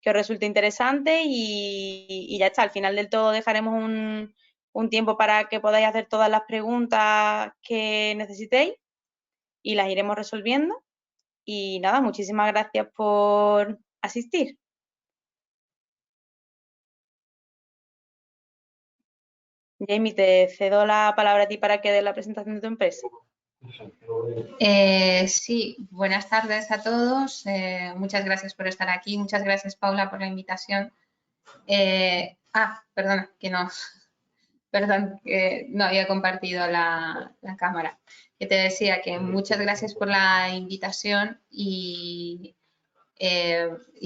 que os resulte interesante y ya está. Al final del todo dejaremos un tiempo para que podáis hacer todas las preguntas que necesitéis y las iremos resolviendo. Y nada, muchísimas gracias por asistir. Jamie, te cedo la palabra a ti para que des la presentación de tu empresa. Sí, buenas tardes a todos. Muchas gracias por estar aquí. Muchas gracias, Paula, por la invitación. Perdona, que no había compartido la cámara. Que te decía que muchas gracias por la invitación y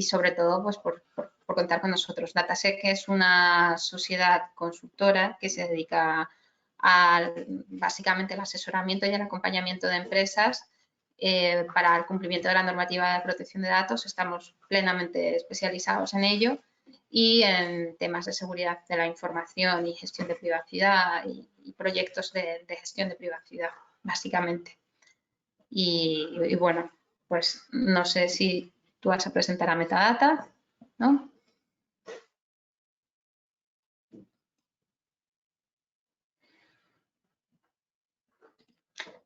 sobre todo pues, por contar con nosotros. Datasec es una sociedad consultora que se dedica básicamente al asesoramiento y al acompañamiento de empresas para el cumplimiento de la normativa de protección de datos. Estamos plenamente especializados en ello y en temas de seguridad de la información y gestión de privacidad y proyectos de gestión de privacidad, básicamente. Y bueno, pues no sé si tú vas a presentar a Metadata, ¿no?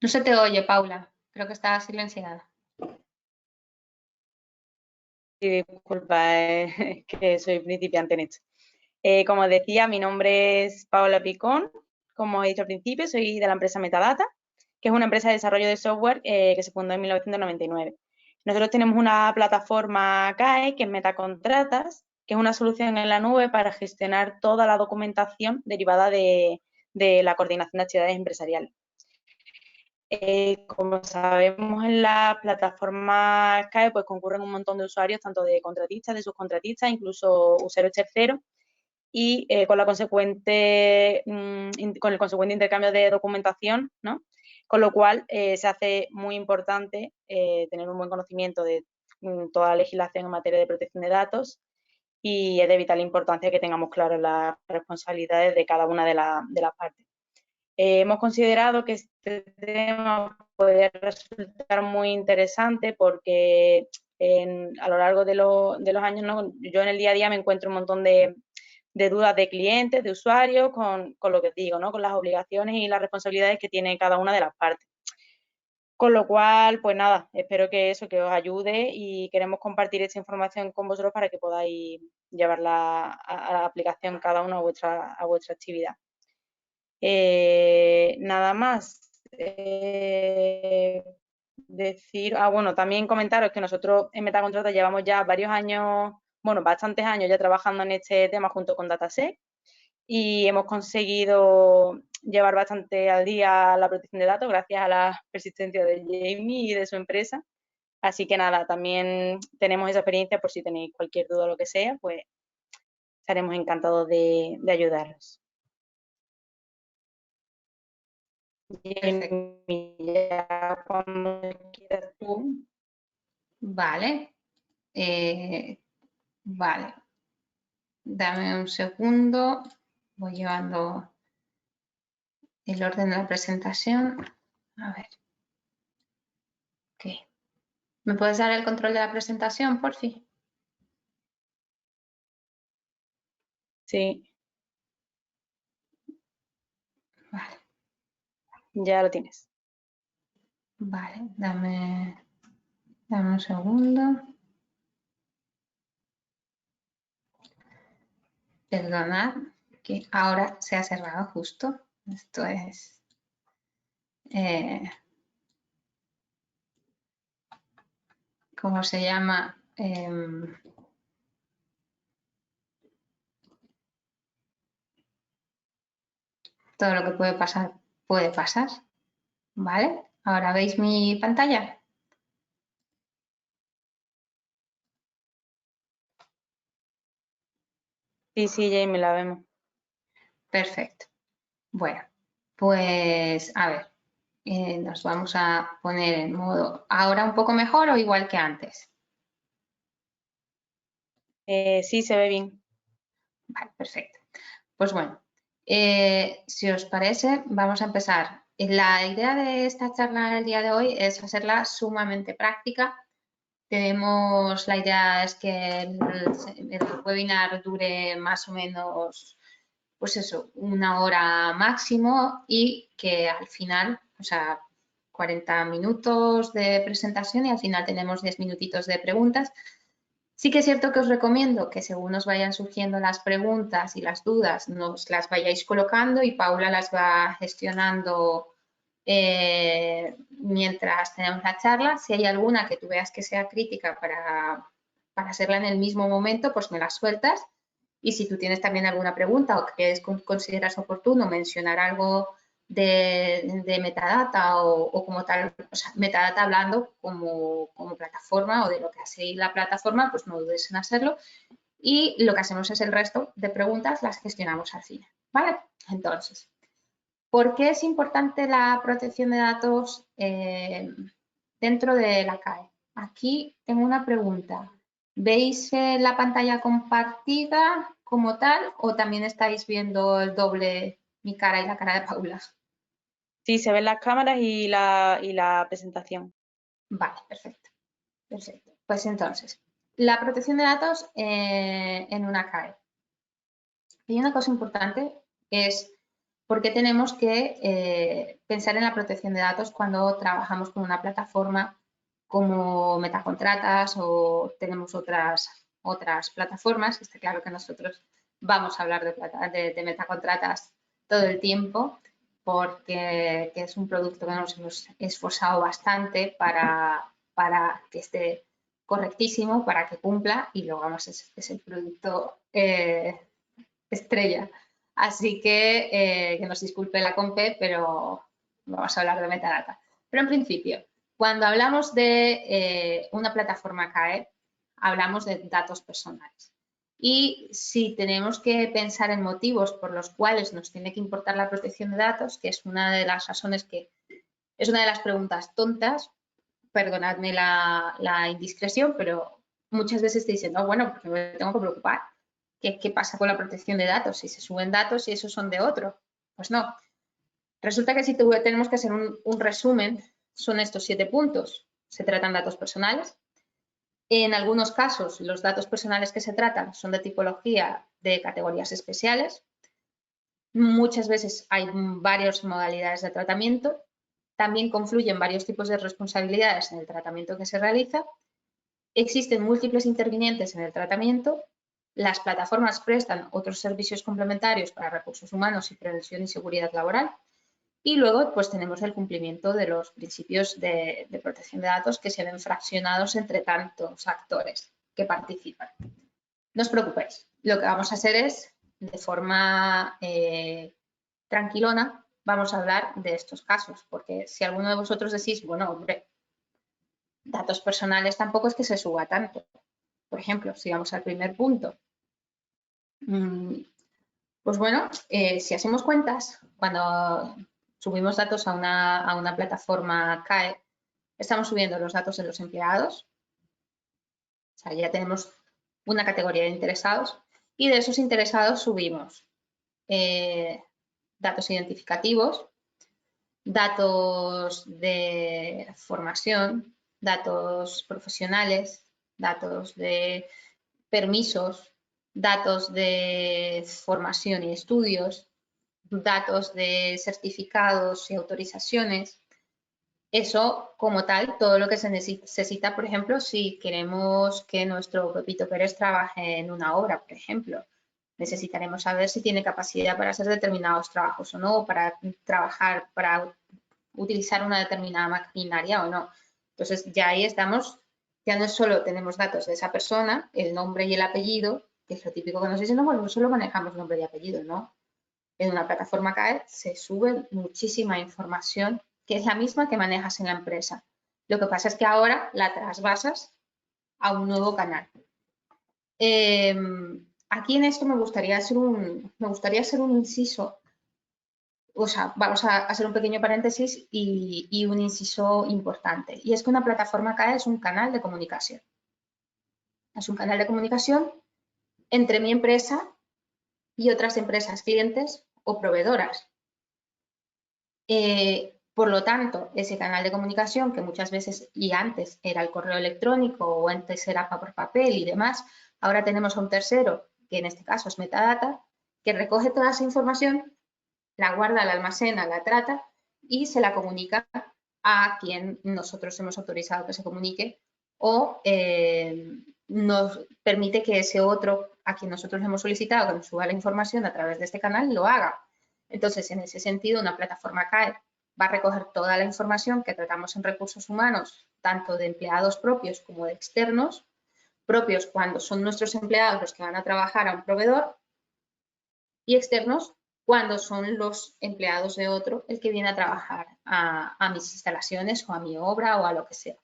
No se te oye, Paula. Creo que está silenciada. Disculpa, es que soy principiante en esto. Como decía, mi nombre es Paola Picón. Como he dicho al principio, soy de la empresa Metadata, que es una empresa de desarrollo de software que se fundó en 1999. Nosotros tenemos una plataforma CAE, que es Metacontratas, que es una solución en la nube para gestionar toda la documentación derivada de la coordinación de actividades empresariales. Como sabemos, en la plataforma CAE pues concurren un montón de usuarios, tanto de contratistas, de subcontratistas, incluso usuarios terceros, y con el consecuente intercambio de documentación, ¿no? Con lo cual se hace muy importante tener un buen conocimiento de toda la legislación en materia de protección de datos y es de vital importancia que tengamos claras las responsabilidades de cada una de las partes. Hemos considerado que este tema puede resultar muy interesante porque a lo largo de los años, ¿no? Yo en el día a día me encuentro un montón de dudas de clientes, de usuarios, con lo que digo, ¿no? Con las obligaciones y las responsabilidades que tiene cada una de las partes. Con lo cual, pues nada, espero que os ayude y queremos compartir esta información con vosotros para que podáis llevarla a la aplicación cada uno a vuestra actividad. Nada más. Decir, bueno, también comentaros que nosotros en Metacontrata llevamos ya varios años, bueno, bastantes años ya trabajando en este tema junto con Datasec y hemos conseguido llevar bastante al día la protección de datos gracias a la persistencia de Jamie y de su empresa. Así que nada, también tenemos esa experiencia por si tenéis cualquier duda o lo que sea, pues estaremos encantados de ayudaros. Ya cuando quieras tú. Vale. Vale. Dame un segundo. Voy llevando el orden de la presentación. A ver. Ok. ¿Me puedes dar el control de la presentación, por fin? Sí. Vale. Ya lo tienes. Vale, dame un segundo. Perdonad que ahora se ha cerrado justo. Esto es... ¿cómo se llama? Todo lo que puede pasar, ¿vale? Ahora veis mi pantalla. Sí, Jamie, la vemos. Perfecto. Bueno, pues a ver, nos vamos a poner en modo ahora un poco mejor o igual que antes. Sí, se ve bien. Vale, perfecto. Pues bueno, si os parece, vamos a empezar. La idea de esta charla el día de hoy es hacerla sumamente práctica La idea es que el webinar dure más o menos, pues eso, 1 hora máximo y que al final, o sea, 40 minutos de presentación y al final tenemos 10 minutitos de preguntas. Sí que es cierto que os recomiendo que según os vayan surgiendo las preguntas y las dudas, nos las vayáis colocando y Paula las va gestionando mientras tenemos la charla. Si hay alguna que tú veas que sea crítica para hacerla en el mismo momento, pues me la sueltas. Y si tú tienes también alguna pregunta o que consideras oportuno mencionar algo de metadata o como tal, o sea, metadata hablando como plataforma o de lo que hace la plataforma, pues no dudes en hacerlo. Y lo que hacemos es el resto de preguntas las gestionamos al final, ¿vale? Entonces, ¿por qué es importante la protección de datos dentro de la CAE? Aquí tengo una pregunta. ¿Veis la pantalla compartida como tal o también estáis viendo el doble mi cara y la cara de Paula? Sí, se ven las cámaras y la presentación. Vale, perfecto. Perfecto. Pues entonces, la protección de datos en una CAE. Y una cosa importante es por qué tenemos que pensar en la protección de datos cuando trabajamos con una plataforma como Metacontratas o tenemos otras plataformas. Está claro que nosotros vamos a hablar de Metacontratas todo el tiempo porque es un producto que nos hemos esforzado bastante para que esté correctísimo, para que cumpla y luego además es el producto estrella. Así que nos disculpe la compe, pero vamos a hablar de metadata. Pero en principio, cuando hablamos de una plataforma CAE, hablamos de datos personales. Y si tenemos que pensar en motivos por los cuales nos tiene que importar la protección de datos, que es una de las razones que es una de las preguntas tontas, perdonadme la indiscreción, pero muchas veces te dicen, no, bueno, porque me tengo que preocupar. ¿Qué pasa con la protección de datos? Si se suben datos y esos son de otro. Pues no. Resulta que si tenemos que hacer un resumen, son estos 7 puntos. Se tratan datos personales. En algunos casos, los datos personales que se tratan son de tipología de categorías especiales. Muchas veces hay varias modalidades de tratamiento. También confluyen varios tipos de responsabilidades en el tratamiento que se realiza. Existen múltiples intervinientes en el tratamiento. Las plataformas prestan otros servicios complementarios para recursos humanos y prevención y seguridad laboral. Y luego, pues tenemos el cumplimiento de los principios de protección de datos que se ven fraccionados entre tantos actores que participan. No os preocupéis, lo que vamos a hacer es, de forma tranquilona, vamos a hablar de estos casos, porque si alguno de vosotros decís, bueno, hombre, datos personales tampoco es que se suba tanto. Por ejemplo, si vamos al primer punto, pues bueno, si hacemos cuentas, cuando subimos datos a una plataforma CAE, estamos subiendo los datos de los empleados, o sea, ya tenemos una categoría de interesados y de esos interesados subimos datos identificativos, datos de formación, datos profesionales, datos de permisos, datos de formación y estudios, datos de certificados y autorizaciones. Eso, como tal, todo lo que se necesita, por ejemplo, si queremos que nuestro Pepito Pérez trabaje en una obra, por ejemplo. Necesitaremos saber si tiene capacidad para hacer determinados trabajos o no, para trabajar, para utilizar una determinada maquinaria o no. Entonces, ya ahí estamos, ya no solo tenemos datos de esa persona, el nombre y el apellido, que es lo típico que nos dicen, no, bueno, solo manejamos nombre y apellido, ¿no? En una plataforma CAE se sube muchísima información que es la misma que manejas en la empresa. Lo que pasa es que ahora la trasvasas a un nuevo canal. Aquí en esto me gustaría hacer un inciso, o sea, vamos a hacer un pequeño paréntesis y un inciso importante. Y es que una plataforma CAE es un canal de comunicación. Es un canal de comunicación entre mi empresa y otras empresas, clientes o proveedoras. Por lo tanto, ese canal de comunicación que muchas veces y antes era el correo electrónico o antes era por papel y demás, ahora tenemos a un tercero, que en este caso es Metadata, que recoge toda esa información, la guarda, la almacena, la trata y se la comunica a quien nosotros hemos autorizado que se comunique o nos permite que ese otro a quien nosotros hemos solicitado que nos suba la información a través de este canal lo haga. Entonces, en ese sentido, una plataforma CAE va a recoger toda la información que tratamos en recursos humanos, tanto de empleados propios como de externos, propios cuando son nuestros empleados los que van a trabajar a un proveedor y externos cuando son los empleados de otro el que viene a trabajar a mis instalaciones o a mi obra o a lo que sea.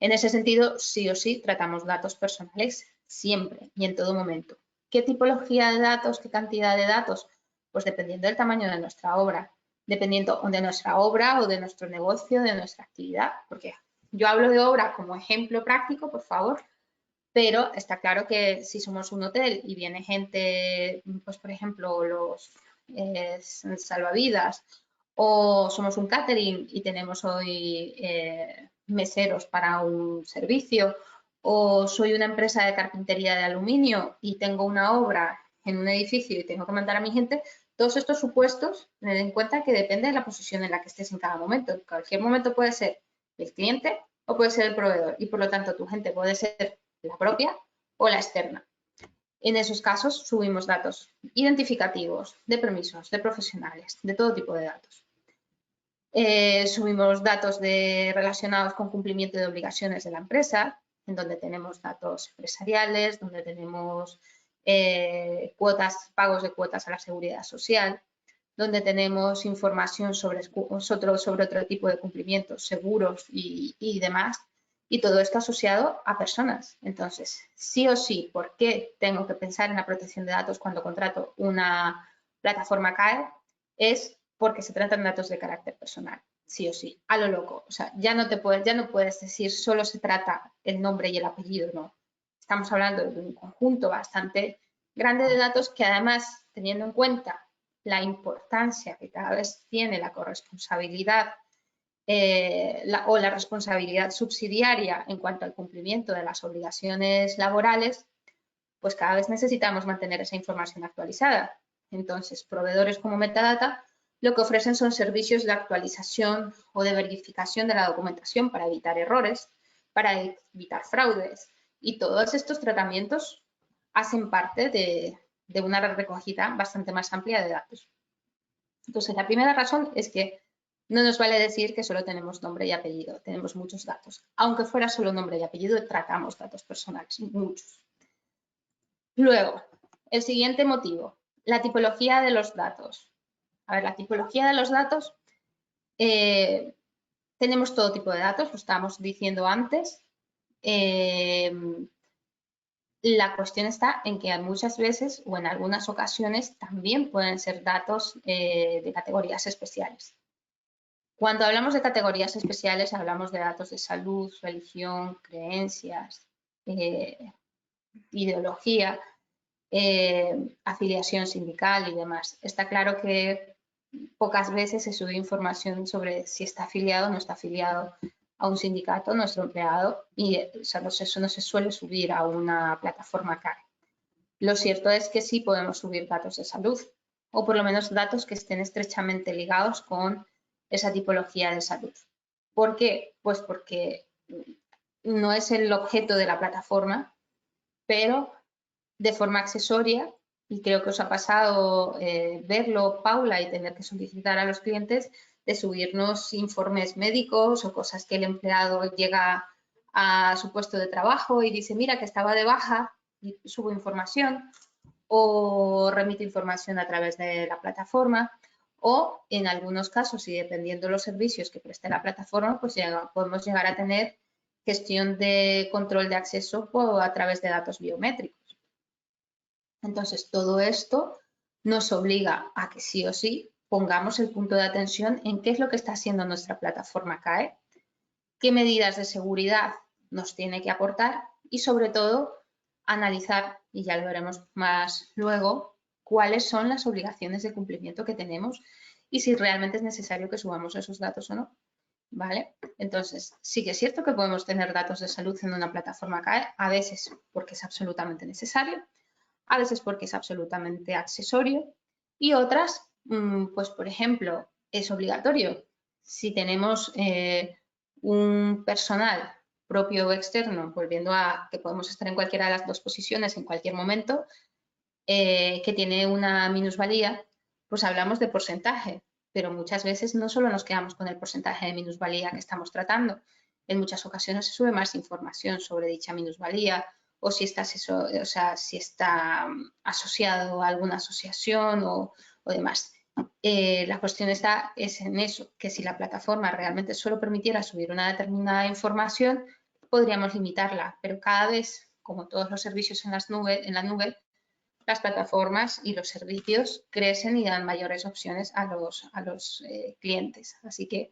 En ese sentido, sí o sí, tratamos datos personales siempre y en todo momento. ¿Qué tipología de datos, qué cantidad de datos? Pues dependiendo del tamaño de nuestra obra, dependiendo de nuestra obra o de nuestro negocio, de nuestra actividad, porque yo hablo de obra como ejemplo práctico, por favor, pero está claro que si somos un hotel y viene gente, pues por ejemplo, los salvavidas, o somos un catering y tenemos hoy meseros para un servicio, o soy una empresa de carpintería de aluminio y tengo una obra en un edificio y tengo que mandar a mi gente, todos estos supuestos, tened en cuenta que depende de la posición en la que estés en cada momento. En cualquier momento puede ser el cliente o puede ser el proveedor y por lo tanto tu gente puede ser la propia o la externa. En esos casos subimos datos identificativos, de permisos, de profesionales, de todo tipo de datos. Subimos datos relacionados con cumplimiento de obligaciones de la empresa, en donde tenemos datos empresariales, donde tenemos pagos de cuotas a la seguridad social, donde tenemos información sobre otro tipo de cumplimientos, seguros y demás, y todo esto asociado a personas. Entonces, sí o sí, ¿por qué tengo que pensar en la protección de datos cuando contrato una plataforma CAE? Es porque se tratan de datos de carácter personal, sí o sí, a lo loco. O sea, ya no puedes decir solo se trata el nombre y el apellido, no. Estamos hablando de un conjunto bastante grande de datos que además, teniendo en cuenta la importancia que cada vez tiene la corresponsabilidad o la responsabilidad subsidiaria en cuanto al cumplimiento de las obligaciones laborales, pues cada vez necesitamos mantener esa información actualizada. Entonces, proveedores como Metadata lo que ofrecen son servicios de actualización o de verificación de la documentación para evitar errores, para evitar fraudes y todos estos tratamientos hacen parte de una recogida bastante más amplia de datos. Entonces, la primera razón es que no nos vale decir que solo tenemos nombre y apellido, tenemos muchos datos. Aunque fuera solo nombre y apellido, tratamos datos personales, muchos. Luego, el siguiente motivo, la tipología de los datos. A ver, la tipología de los datos, tenemos todo tipo de datos, lo estábamos diciendo antes. La cuestión está en que muchas veces o en algunas ocasiones también pueden ser datos de categorías especiales. Cuando hablamos de categorías especiales hablamos de datos de salud, religión, creencias, ideología, afiliación sindical y demás. Está claro que pocas veces se sube información sobre si está afiliado o no está afiliado a un sindicato, nuestro empleado, y eso no se suele subir a una plataforma CAE. Lo cierto es que sí podemos subir datos de salud, o por lo menos datos que estén estrechamente ligados con esa tipología de salud. ¿Por qué? Pues porque no es el objeto de la plataforma, pero de forma accesoria, y creo que os ha pasado verlo, Paula, y tener que solicitar a los clientes de subirnos informes médicos o cosas que el empleado llega a su puesto de trabajo y dice, mira, que estaba de baja, y subo información, o remite información a través de la plataforma, o en algunos casos, y dependiendo de los servicios que preste la plataforma, pues podemos llegar a tener gestión de control de acceso a través de datos biométricos. Entonces, todo esto nos obliga a que sí o sí pongamos el punto de atención en qué es lo que está haciendo nuestra plataforma CAE, qué medidas de seguridad nos tiene que aportar y, sobre todo, analizar, y ya lo veremos más luego, cuáles son las obligaciones de cumplimiento que tenemos y si realmente es necesario que subamos esos datos o no, ¿vale? Entonces, sí que es cierto que podemos tener datos de salud en una plataforma CAE, a veces porque es absolutamente necesario, a veces porque es absolutamente accesorio y otras, pues por ejemplo, es obligatorio. Si tenemos un personal propio o externo, volviendo a que podemos estar en cualquiera de las dos posiciones en cualquier momento, que tiene una minusvalía, pues hablamos de porcentaje, pero muchas veces no solo nos quedamos con el porcentaje de minusvalía que estamos tratando, en muchas ocasiones se sube más información sobre dicha minusvalía o si está, si está asociado a alguna asociación o demás. La cuestión es en eso, que si la plataforma realmente solo permitiera subir una determinada información, podríamos limitarla, pero cada vez, como todos los servicios en la nube, las plataformas y los servicios crecen y dan mayores opciones a los clientes. Así que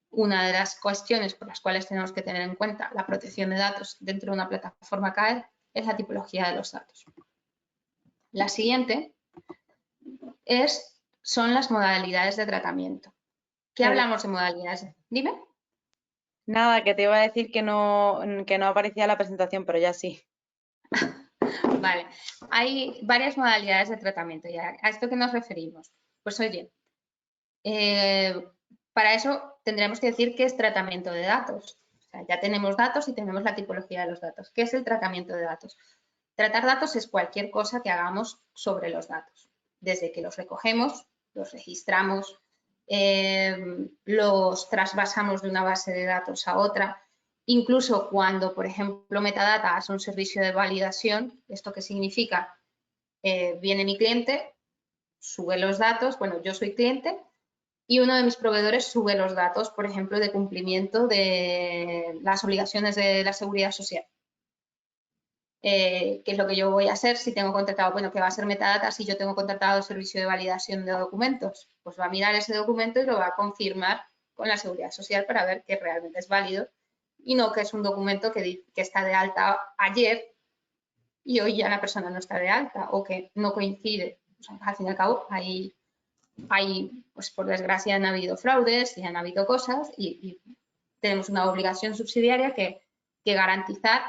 una de las cuestiones por las cuales tenemos que tener en cuenta la protección de datos dentro de una plataforma CAE es la tipología de los datos. La siguiente son las modalidades de tratamiento. ¿Qué hablamos de modalidades? Dime. Nada, que te iba a decir que no aparecía la presentación, pero ya sí. Vale, hay varias modalidades de tratamiento. ¿Y a esto qué nos referimos? Pues oye, para eso tendremos que decir qué es tratamiento de datos. O sea, ya tenemos datos y tenemos la tipología de los datos. ¿Qué es el tratamiento de datos? Tratar datos es cualquier cosa que hagamos sobre los datos. Desde que los recogemos, los registramos, los trasvasamos de una base de datos a otra. Incluso cuando, por ejemplo, Metadata hace un servicio de validación, ¿esto qué significa? Viene mi cliente, sube los datos, bueno, yo soy cliente, y uno de mis proveedores sube los datos, por ejemplo, de cumplimiento de las obligaciones de la seguridad social. ¿Qué es lo que yo voy a hacer si tengo contratado? Bueno, ¿qué va a ser Metadata si yo tengo contratado el servicio de validación de documentos? Pues va a mirar ese documento y lo va a confirmar con la seguridad social para ver que realmente es válido y no que es un documento que está de alta ayer y hoy ya la persona no está de alta o que no coincide. O sea, al fin y al cabo, pues por desgracia han habido fraudes y han habido cosas y tenemos una obligación subsidiaria que garantizar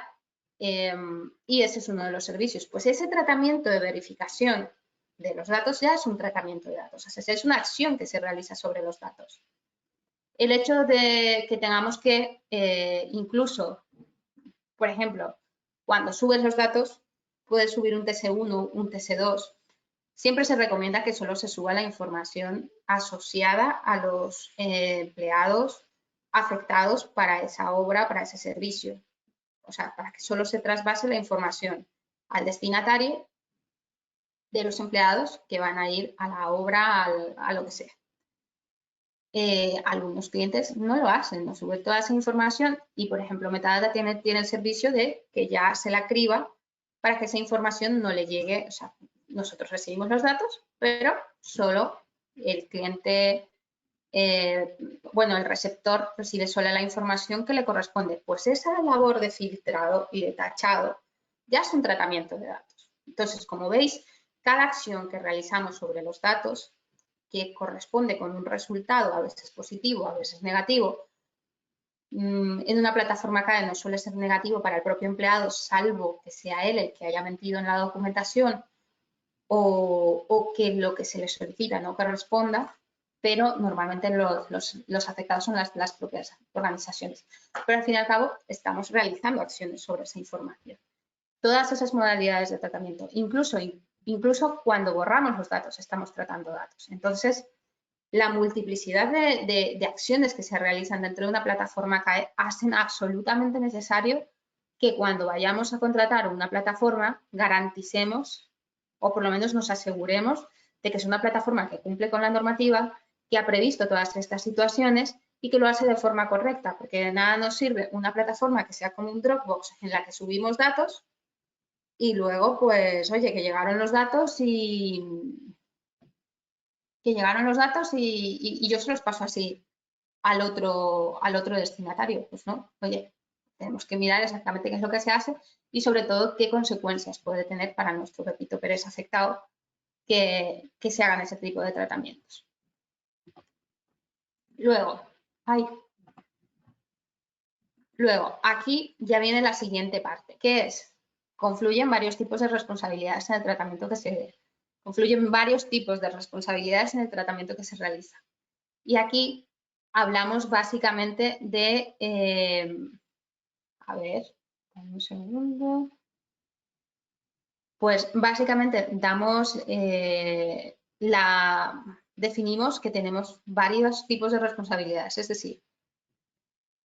y ese es uno de los servicios. Pues ese tratamiento de verificación de los datos ya es un tratamiento de datos, o sea, es una acción que se realiza sobre los datos. El hecho de que tengamos que incluso, por ejemplo, cuando subes los datos, puedes subir un TC1, un TC2. Siempre se recomienda que solo se suba la información asociada a los empleados afectados para esa obra, para ese servicio. O sea, para que solo se trasvase la información al destinatario de los empleados que van a ir a la obra, a lo que sea. Algunos clientes no lo hacen, no suben toda esa información y, por ejemplo, Metadata tiene el servicio de que ya se la criba para que esa información no le llegue, o sea, nosotros recibimos los datos, pero solo el cliente, bueno, el receptor recibe sola la información que le corresponde. Pues esa labor de filtrado y de tachado ya es un tratamiento de datos. Entonces, como veis, cada acción que realizamos sobre los datos que corresponde con un resultado, a veces positivo, a veces negativo, en una plataforma CAE no suele ser negativo para el propio empleado, salvo que sea él el que haya mentido en la documentación o que lo que se le solicita no corresponda, pero normalmente los afectados son las propias organizaciones. Pero al fin y al cabo estamos realizando acciones sobre esa información. Todas esas modalidades de tratamiento, incluso cuando borramos los datos, estamos tratando datos. Entonces, la multiplicidad de acciones que se realizan dentro de una plataforma CAE hacen absolutamente necesario que cuando vayamos a contratar una plataforma garanticemos o por lo menos nos aseguremos de que es una plataforma que cumple con la normativa, que ha previsto todas estas situaciones y que lo hace de forma correcta, porque de nada nos sirve una plataforma que sea como un Dropbox en la que subimos datos y luego, pues, oye, que llegaron los datos y yo se los paso así al otro destinatario. Pues no, oye, tenemos que mirar exactamente qué es lo que se hace y sobre todo qué consecuencias puede tener para nuestro Pepito Pérez afectado que se hagan ese tipo de tratamientos. Luego, aquí ya viene la siguiente parte, que es, confluyen varios tipos de responsabilidades en el tratamiento que se realiza. Y aquí hablamos básicamente de, a ver, un segundo. Pues básicamente definimos que tenemos varios tipos de responsabilidades, es decir,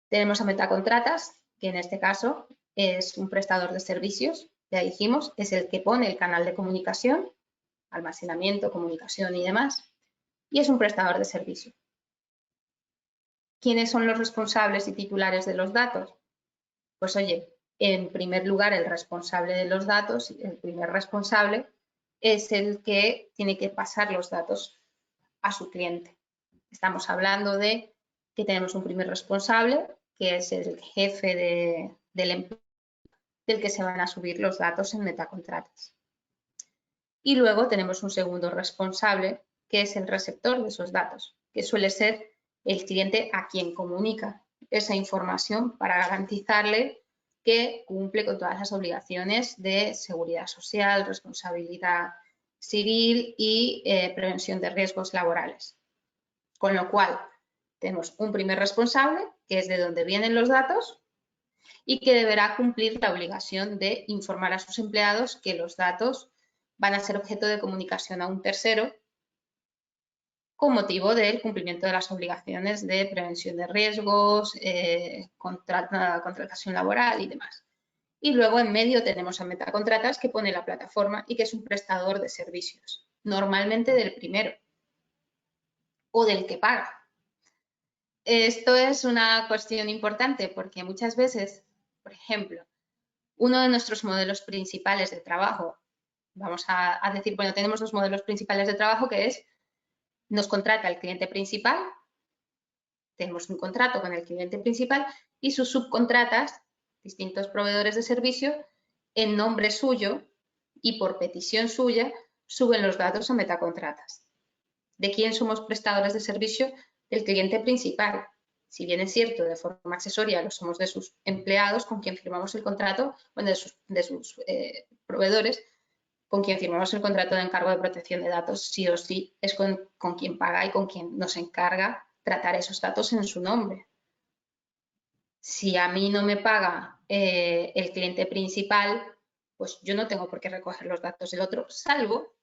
tenemos a metacontratas, que en este caso es un prestador de servicios, ya dijimos, es el que pone el canal de comunicación, almacenamiento, comunicación y demás, y es un prestador de servicio. ¿Quiénes son los responsables y titulares de los datos? Pues oye, en primer lugar, el responsable de los datos, el primer responsable, es el que tiene que pasar los datos a su cliente. Estamos hablando de que tenemos un primer responsable, que es el jefe del empleo, del que se van a subir los datos en metacontratas. Y luego tenemos un segundo responsable, que es el receptor de esos datos, que suele ser el cliente a quien comunica esa información para garantizarle que cumple con todas las obligaciones de seguridad social, responsabilidad civil y prevención de riesgos laborales. Con lo cual, tenemos un primer responsable, que es de donde vienen los datos, y que deberá cumplir la obligación de informar a sus empleados que los datos van a ser objeto de comunicación a un tercero con motivo del cumplimiento de las obligaciones de prevención de riesgos, contratación laboral y demás. Y luego en medio tenemos a metacontratas, que pone la plataforma y que es un prestador de servicios, normalmente del primero o del que paga. Esto es una cuestión importante porque muchas veces, por ejemplo, uno de nuestros modelos principales de trabajo, vamos a decir, bueno, tenemos dos modelos principales de trabajo, que es, nos contrata el cliente principal, tenemos un contrato con el cliente principal y sus subcontratas, distintos proveedores de servicio, en nombre suyo y por petición suya, suben los datos a metacontratas. ¿De quién somos prestadores de servicio? Del cliente principal. Si bien es cierto, de forma accesoria lo somos de sus empleados con quien firmamos el contrato, bueno, de sus proveedores con quien firmamos el contrato de encargo de protección de datos, sí o sí es con quien paga y con quien nos encarga tratar esos datos en su nombre. Si a mí no me paga el cliente principal, pues yo no tengo por qué recoger los datos del otro, salvo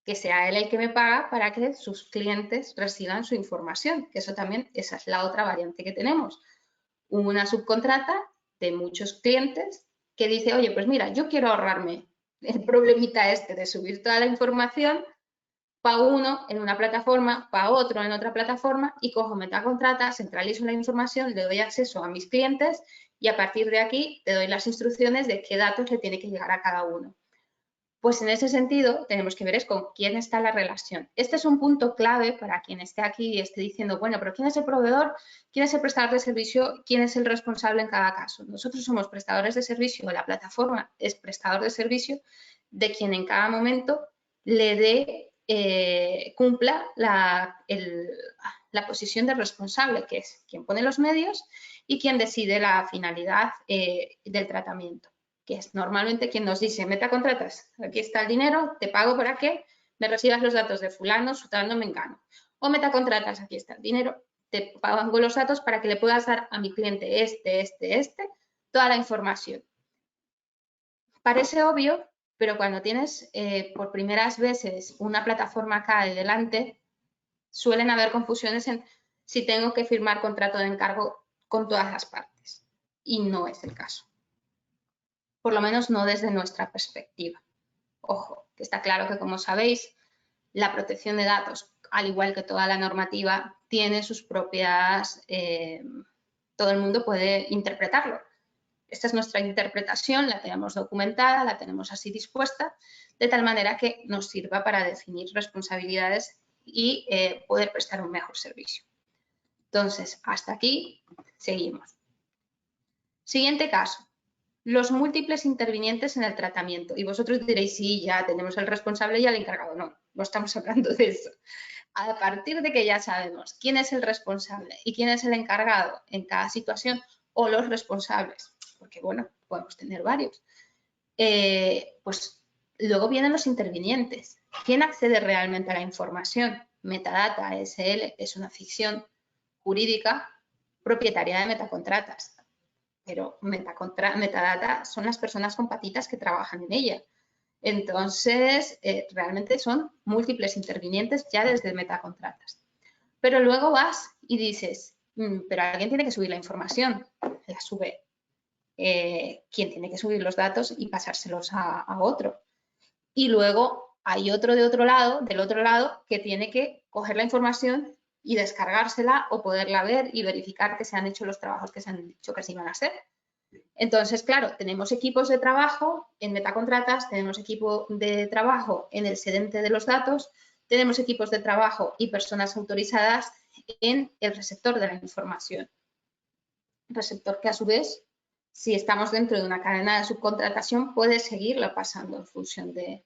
que sea él el que me paga para que sus clientes reciban su información, que eso también, esa es la otra variante que tenemos. Una subcontrata de muchos clientes que dice, oye, pues mira, yo quiero ahorrarme el problemita este de subir toda la información, pago uno en una plataforma, pago otro en otra plataforma y cojo metacontrata, centralizo la información, le doy acceso a mis clientes y a partir de aquí te doy las instrucciones de qué datos le tiene que llegar a cada uno. Pues en ese sentido tenemos que ver es con quién está la relación. Este es un punto clave para quien esté aquí y esté diciendo, bueno, pero ¿quién es el proveedor? ¿Quién es el prestador de servicio? ¿Quién es el responsable en cada caso? Nosotros somos prestadores de servicio, la plataforma es prestador de servicio de quien en cada momento le dé, cumpla la posición de responsable, que es quien pone los medios y quien decide la finalidad del tratamiento, que es normalmente quien nos dice, metacontratas, aquí está el dinero, te pago para que me recibas los datos de fulano, sutano, mengano. O metacontratas, aquí está el dinero, te pago los datos para que le puedas dar a mi cliente toda la información. Parece obvio, pero cuando tienes por primeras veces una plataforma acá delante, suelen haber confusiones en si tengo que firmar contrato de encargo con todas las partes. Y no es el caso. Por lo menos no desde nuestra perspectiva. Ojo, que está claro que, como sabéis, la protección de datos, al igual que toda la normativa, tiene sus propias... todo el mundo puede interpretarlo. Esta es nuestra interpretación, la tenemos documentada, la tenemos así dispuesta, de tal manera que nos sirva para definir responsabilidades y poder prestar un mejor servicio. Entonces, hasta aquí seguimos. Siguiente caso. Los múltiples intervinientes en el tratamiento. Y vosotros diréis, sí, ya tenemos el responsable y al encargado. No, no estamos hablando de eso. A partir de que ya sabemos quién es el responsable y quién es el encargado en cada situación o los responsables, porque bueno, podemos tener varios, pues luego vienen los intervinientes. ¿Quién accede realmente a la información? Metadata SL es una ficción jurídica propietaria de metacontratas, pero metadata son las personas con patitas que trabajan en ella. Entonces, realmente son múltiples intervinientes ya desde metacontratas. Pero luego vas y dices, pero alguien tiene que subir la información, la sube quien tiene que subir los datos y pasárselos a otro. Y luego hay otro de otro lado, del otro lado, que tiene que coger la información y descargársela o poderla ver y verificar que se han hecho los trabajos que se han dicho que se iban a hacer. Entonces, claro, tenemos equipos de trabajo en metacontratas, tenemos equipo de trabajo en el sedente de los datos, tenemos equipos de trabajo y personas autorizadas en el receptor de la información. Receptor que a su vez, si estamos dentro de una cadena de subcontratación, puede seguirlo pasando en función de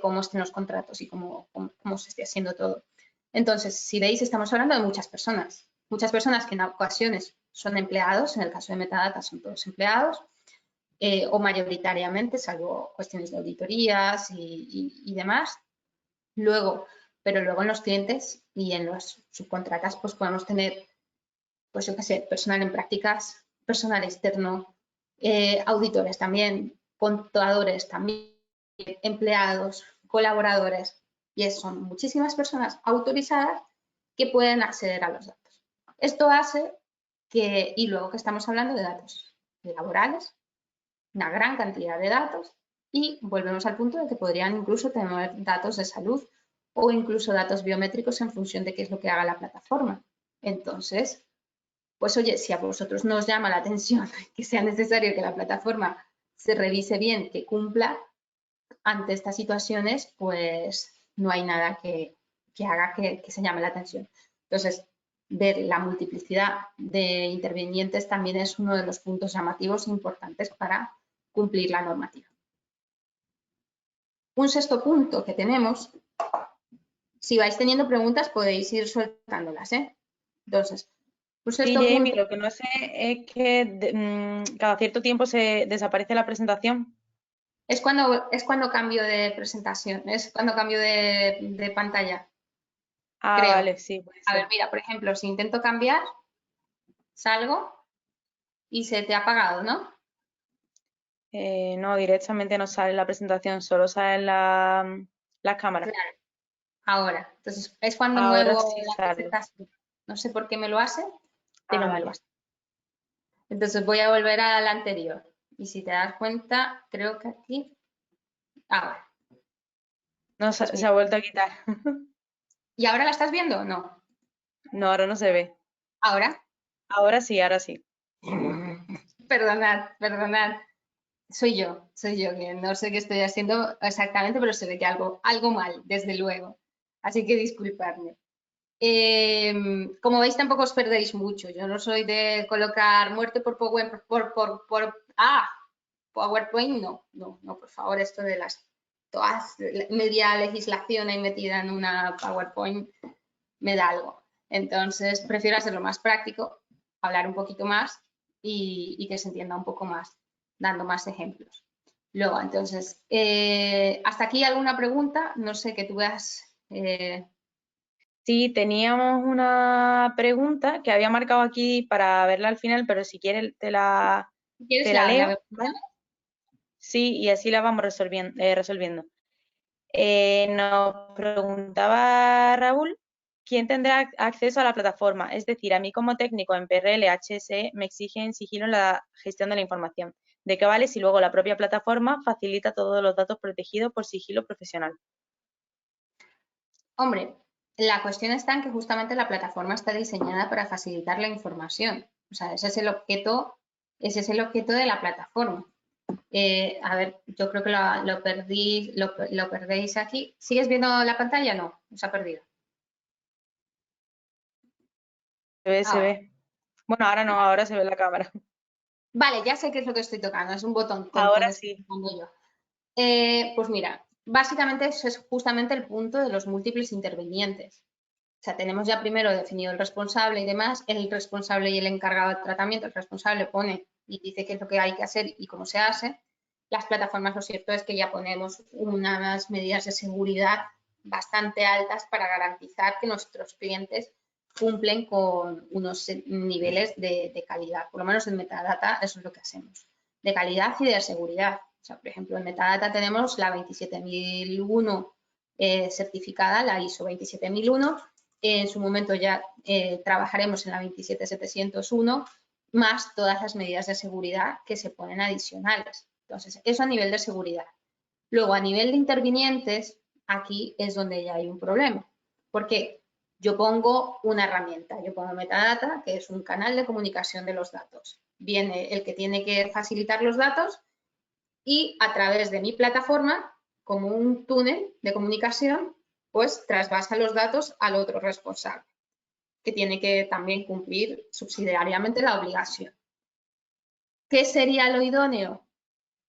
cómo estén los contratos y cómo se esté haciendo todo. Entonces, si veis, estamos hablando de muchas personas que en ocasiones son empleados, en el caso de metadata son todos empleados, o mayoritariamente, salvo cuestiones de auditorías y demás. Pero luego en los clientes y en los subcontratas, pues podemos tener, pues yo qué sé, personal en prácticas, personal externo, auditores también, contadores también, empleados, colaboradores, y son muchísimas personas autorizadas que pueden acceder a los datos. Esto hace que, y luego que estamos hablando de datos laborales, una gran cantidad de datos, y volvemos al punto de que podrían incluso tener datos de salud o incluso datos biométricos en función de qué es lo que haga la plataforma. Entonces, pues oye, si a vosotros no os llama la atención que sea necesario que la plataforma se revise bien, que cumpla ante estas situaciones, pues no hay nada que haga que se llame la atención. Entonces, ver la multiplicidad de intervinientes también es uno de los puntos llamativos importantes para cumplir la normativa. Un sexto punto que tenemos, si vais teniendo preguntas podéis ir soltándolas, ¿eh? Entonces, un Sí, sexto Jamie, punto lo que no sé es que cada cierto tiempo se desaparece la presentación. es cuando cambio de presentación, es cuando cambio de pantalla, Ah, creo. vale, sí, puede A ver, ser. mira, por ejemplo, si intento cambiar, salgo y se te ha apagado, ¿no? No, directamente no sale la presentación, solo salen las cámaras. Claro, ahora. Entonces, es cuando Ahora muevo sí la sale. presentación. No sé por qué me lo hace, Ah, pero me lo vale. hace. Entonces, voy a volver a la anterior. Y si te das cuenta, creo que aquí... Ahora, No, pues se ha mira. vuelto a quitar. ¿Y ahora la estás viendo o no? No, ahora no se ve. Ahora, Ahora sí, ahora sí. perdonad. Soy yo, que no sé qué estoy haciendo exactamente, pero se ve que algo mal, desde luego. Así que disculpadme. Como veis, tampoco os perdéis mucho. Yo no soy de colocar muerte por PowerPoint, no, por favor, esto de media legislación ahí metida en una PowerPoint me da algo. Entonces, prefiero hacerlo más práctico, hablar un poquito más y que se entienda un poco más, dando más ejemplos. Luego, entonces, ¿hasta aquí alguna pregunta? No sé, que tú veas... Sí, teníamos una pregunta que había marcado aquí para verla al final, pero si quieres si quieres, te la la leo, vemos. ¿vale? Sí, y así la vamos resolviendo. Nos preguntaba Raúl, ¿quién tendrá acceso a la plataforma? Es decir, a mí como técnico en PRL HSE me exigen sigilo en la gestión de la información. ¿De qué vale si luego la propia plataforma facilita todos los datos protegidos por sigilo profesional? Hombre, la cuestión está en que justamente la plataforma está diseñada para facilitar la información. O sea, ese es el objeto de la plataforma. A ver, yo creo que lo perdéis aquí. ¿Sigues viendo la pantalla? No, se ha perdido. Se Ahora. ve. Bueno, ahora no, ahora se ve la cámara. Vale, ya sé qué es lo que estoy tocando. Es un botón tonto Ahora que estoy sí. tocando yo. Pues mira, básicamente eso es justamente el punto de los múltiples intervinientes. O sea, tenemos ya primero definido el responsable y demás, el responsable y el encargado de tratamiento, el responsable pone y dice qué es lo que hay que hacer y cómo se hace. Las plataformas, lo cierto es que ya ponemos unas medidas de seguridad bastante altas para garantizar que nuestros clientes cumplen con unos niveles de calidad, por lo menos en metadata eso es lo que hacemos, de calidad y de seguridad. O sea, por ejemplo, en metadata tenemos la 27001 certificada, la ISO 27001, en su momento ya trabajaremos en la 27701, más todas las medidas de seguridad que se ponen adicionales. Entonces, eso a nivel de seguridad. Luego, a nivel de intervinientes, aquí es donde ya hay un problema, porque yo pongo una herramienta, yo pongo metadata, que es un canal de comunicación de los datos. Viene el que tiene que facilitar los datos y a través de mi plataforma, como un túnel de comunicación, pues trasvasa los datos al otro responsable, que tiene que también cumplir subsidiariamente la obligación. ¿Qué sería lo idóneo?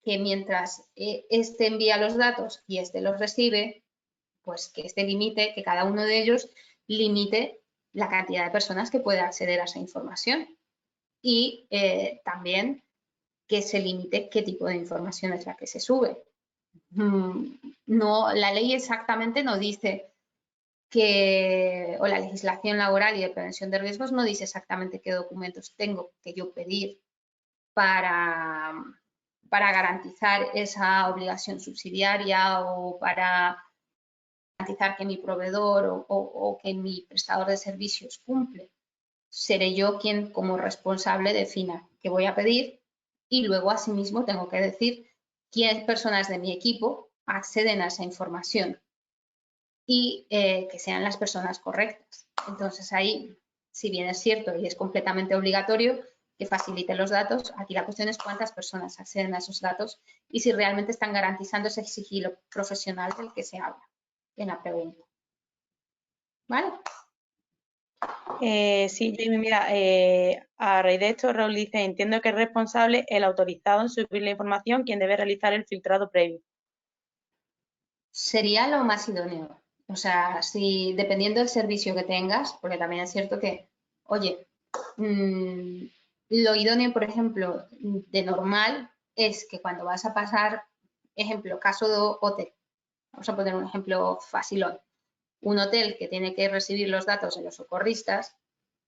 Que mientras este envía los datos y este los recibe, pues que este limite, que cada uno de ellos limite la cantidad de personas que pueda acceder a esa información y también que se limite qué tipo de información es la que se sube. No, la ley exactamente no dice que, o la legislación laboral y de prevención de riesgos no dice exactamente qué documentos tengo que yo pedir para garantizar esa obligación subsidiaria o para garantizar que mi proveedor o que mi prestador de servicios cumple. Seré yo quien como responsable defina qué voy a pedir y luego asimismo tengo que decir quiénes personas de mi equipo acceden a esa información y que sean las personas correctas. Entonces ahí, si bien es cierto y es completamente obligatorio que facilite los datos, aquí la cuestión es cuántas personas acceden a esos datos y si realmente están garantizando ese sigilo profesional del que se habla en la pregunta. ¿Vale? Sí, Jamie, mira, a raíz de esto, Raúl dice, entiendo que es responsable el autorizado en subir la información quien debe realizar el filtrado previo. Sería lo más idóneo. O sea, si dependiendo del servicio que tengas, porque también es cierto que, oye, lo idóneo, por ejemplo, de normal es que cuando vas a pasar, ejemplo, caso de hotel, vamos a poner un ejemplo facilón, un hotel que tiene que recibir los datos de los socorristas,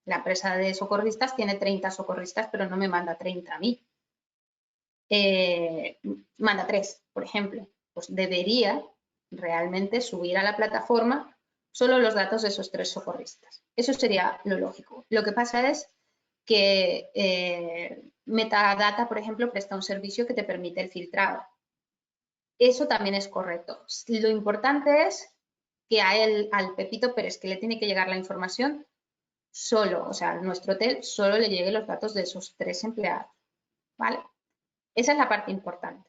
la empresa de socorristas tiene 30 socorristas, pero no me manda 30 a mí. Manda 3, por ejemplo. Pues debería realmente subir a la plataforma solo los datos de esos 3 socorristas. Eso sería lo lógico. Lo que pasa es que Metadata, por ejemplo, presta un servicio que te permite el filtrado. Eso también es correcto. Lo importante es que al Pepito Pérez que le tiene que llegar la información, solo, o sea, a nuestro hotel solo le lleguen los datos de esos 3 empleados. ¿Vale? Esa es la parte importante.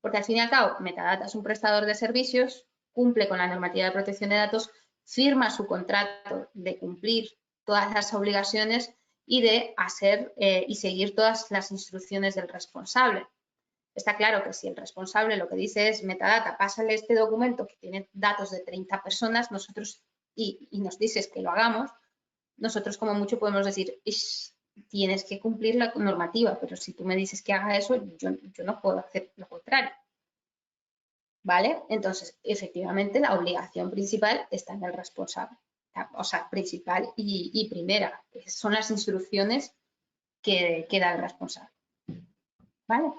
Porque al fin y al cabo, Metadata es un prestador de servicios, cumple con la normativa de protección de datos, firma su contrato de cumplir todas las obligaciones y de hacer y seguir todas las instrucciones del responsable. Está claro que si el responsable lo que dice es Metadata, pásale este documento que tiene datos de 30 personas, nosotros, y nos dices que lo hagamos, nosotros como mucho podemos decir, tienes que cumplir la normativa, pero si tú me dices que haga eso, yo no puedo hacer lo contrario. ¿Vale? Entonces, efectivamente, la obligación principal está en el responsable. O sea, principal y primera. Son las instrucciones que da el responsable. ¿Vale?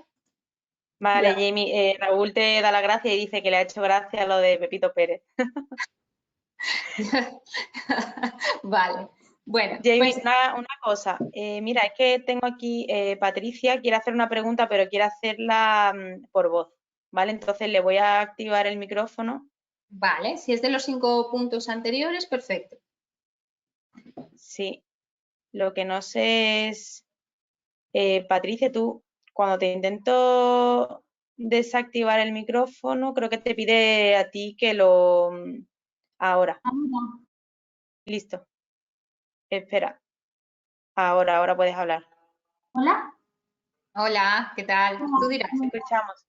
Vale, Ya. Jamie, Raúl te da la gracia y dice que le ha hecho gracia lo de Pepito Pérez. Vale. Bueno, Jamie, pues una cosa, mira, es que tengo aquí, Patricia quiere hacer una pregunta, pero quiere hacerla por voz, ¿vale? Entonces le voy a activar el micrófono. vale, si es de los 5 puntos anteriores, perfecto. Sí, lo que no sé es, Patricia, tú, cuando te intento desactivar el micrófono, creo que te pide a ti que lo... ahora, listo, espera, ahora puedes hablar. Hola. Hola, ¿qué tal? Tú dirás. Te escuchamos.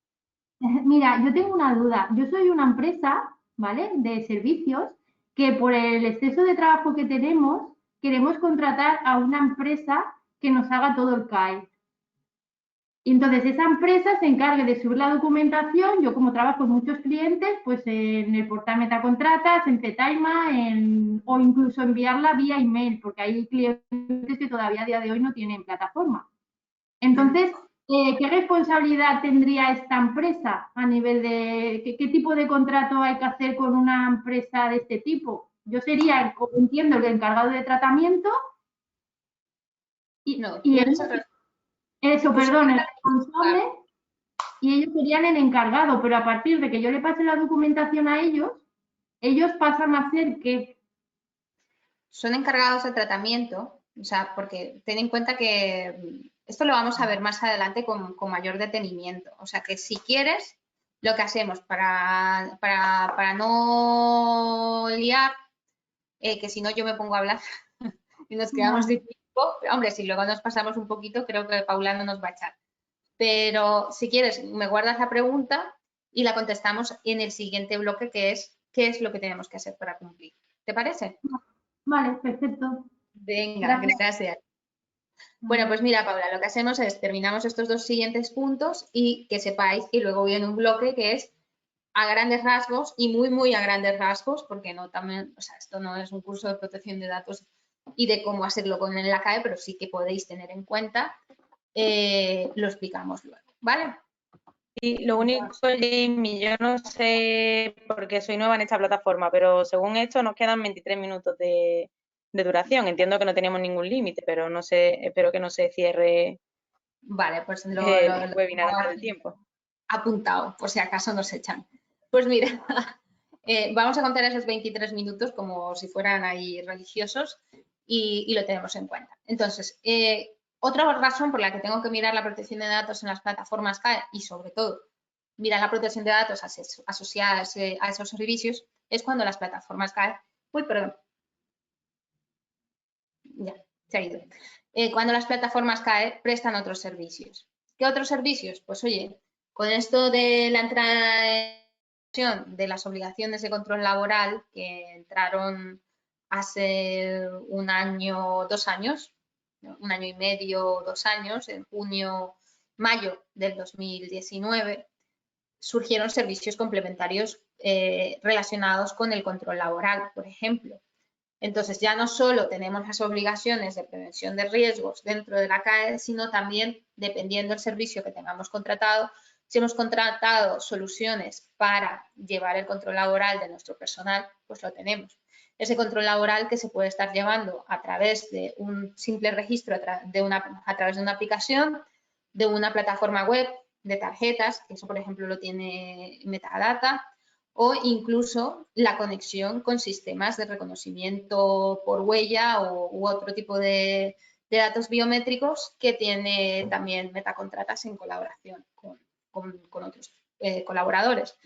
Mira, yo tengo una duda. Yo soy una empresa, ¿vale? De servicios que por el exceso de trabajo que tenemos, queremos contratar a una empresa que nos haga todo el CAE. Y entonces esa empresa se encargue de subir la documentación. Yo como trabajo con muchos clientes, pues en el portal Metacontratas, en Cetaima, o incluso enviarla vía email, porque hay clientes que todavía a día de hoy no tienen plataforma. Entonces, ¿qué responsabilidad tendría esta empresa a nivel de qué tipo de contrato hay que hacer con una empresa de este tipo? Yo sería, entiendo, el encargado de tratamiento No, tú y eres eso, tú perdón, serías el la responsable responsable. y ellos serían el encargado, pero a partir de que yo le pase la documentación a ellos pasan a ser que, Son encargados de tratamiento, o sea, porque ten en cuenta que esto lo vamos a ver más adelante con mayor detenimiento. O sea, que si quieres, lo que hacemos para no liar, que si no yo me pongo a hablar y nos quedamos sin tiempo, hombre, si luego nos pasamos un poquito, creo que Paula no nos va a echar. Pero si quieres, me guardas la pregunta y la contestamos en el siguiente bloque, que es qué es lo que tenemos que hacer para cumplir. ¿Te parece? vale, perfecto, Venga, gracias. gracias. Bueno, pues mira, Paula, lo que hacemos es terminamos estos dos siguientes puntos y que sepáis que luego viene un bloque que es a grandes rasgos y muy a grandes rasgos, porque no también, o sea, esto no es un curso de protección de datos y de cómo hacerlo con el ACAE, pero sí que podéis tener en cuenta, lo explicamos luego, ¿vale? Y lo único, Jamie, yo no sé, porque soy nueva en esta plataforma, pero según esto nos quedan 23 minutos de duración. Entiendo que no tenemos ningún límite, pero no sé, espero que no se cierre Vale, pues el lo webinar tengo antes del aquí tiempo. apuntado, por si acaso nos echan. Pues mira, vamos a contar esos 23 minutos como si fueran ahí religiosos y lo tenemos en cuenta. Entonces, otra razón por la que tengo que mirar la protección de datos en las plataformas CAE y sobre todo mirar la protección de datos asociadas a esos servicios es cuando las plataformas CAE, uy, perdón, ya, se ha ido. Cuando las plataformas CAE prestan otros servicios. ¿Qué otros servicios? Pues oye, con esto de la entrada de las obligaciones de control laboral que entraron hace un año, 2 años, un año y medio, 2 años, en junio, mayo del 2019, surgieron servicios complementarios relacionados con el control laboral, por ejemplo. Entonces, ya no solo tenemos las obligaciones de prevención de riesgos dentro de la CAE, sino también, dependiendo del servicio que tengamos contratado, si hemos contratado soluciones para llevar el control laboral de nuestro personal, pues lo tenemos. Ese control laboral que se puede estar llevando a través de un simple registro, a través de una aplicación, de una plataforma web, de tarjetas, que eso por ejemplo lo tiene Metadata, o incluso la conexión con sistemas de reconocimiento por huella u otro tipo de datos biométricos que tiene también Metacontratas en colaboración con otros colaboradores.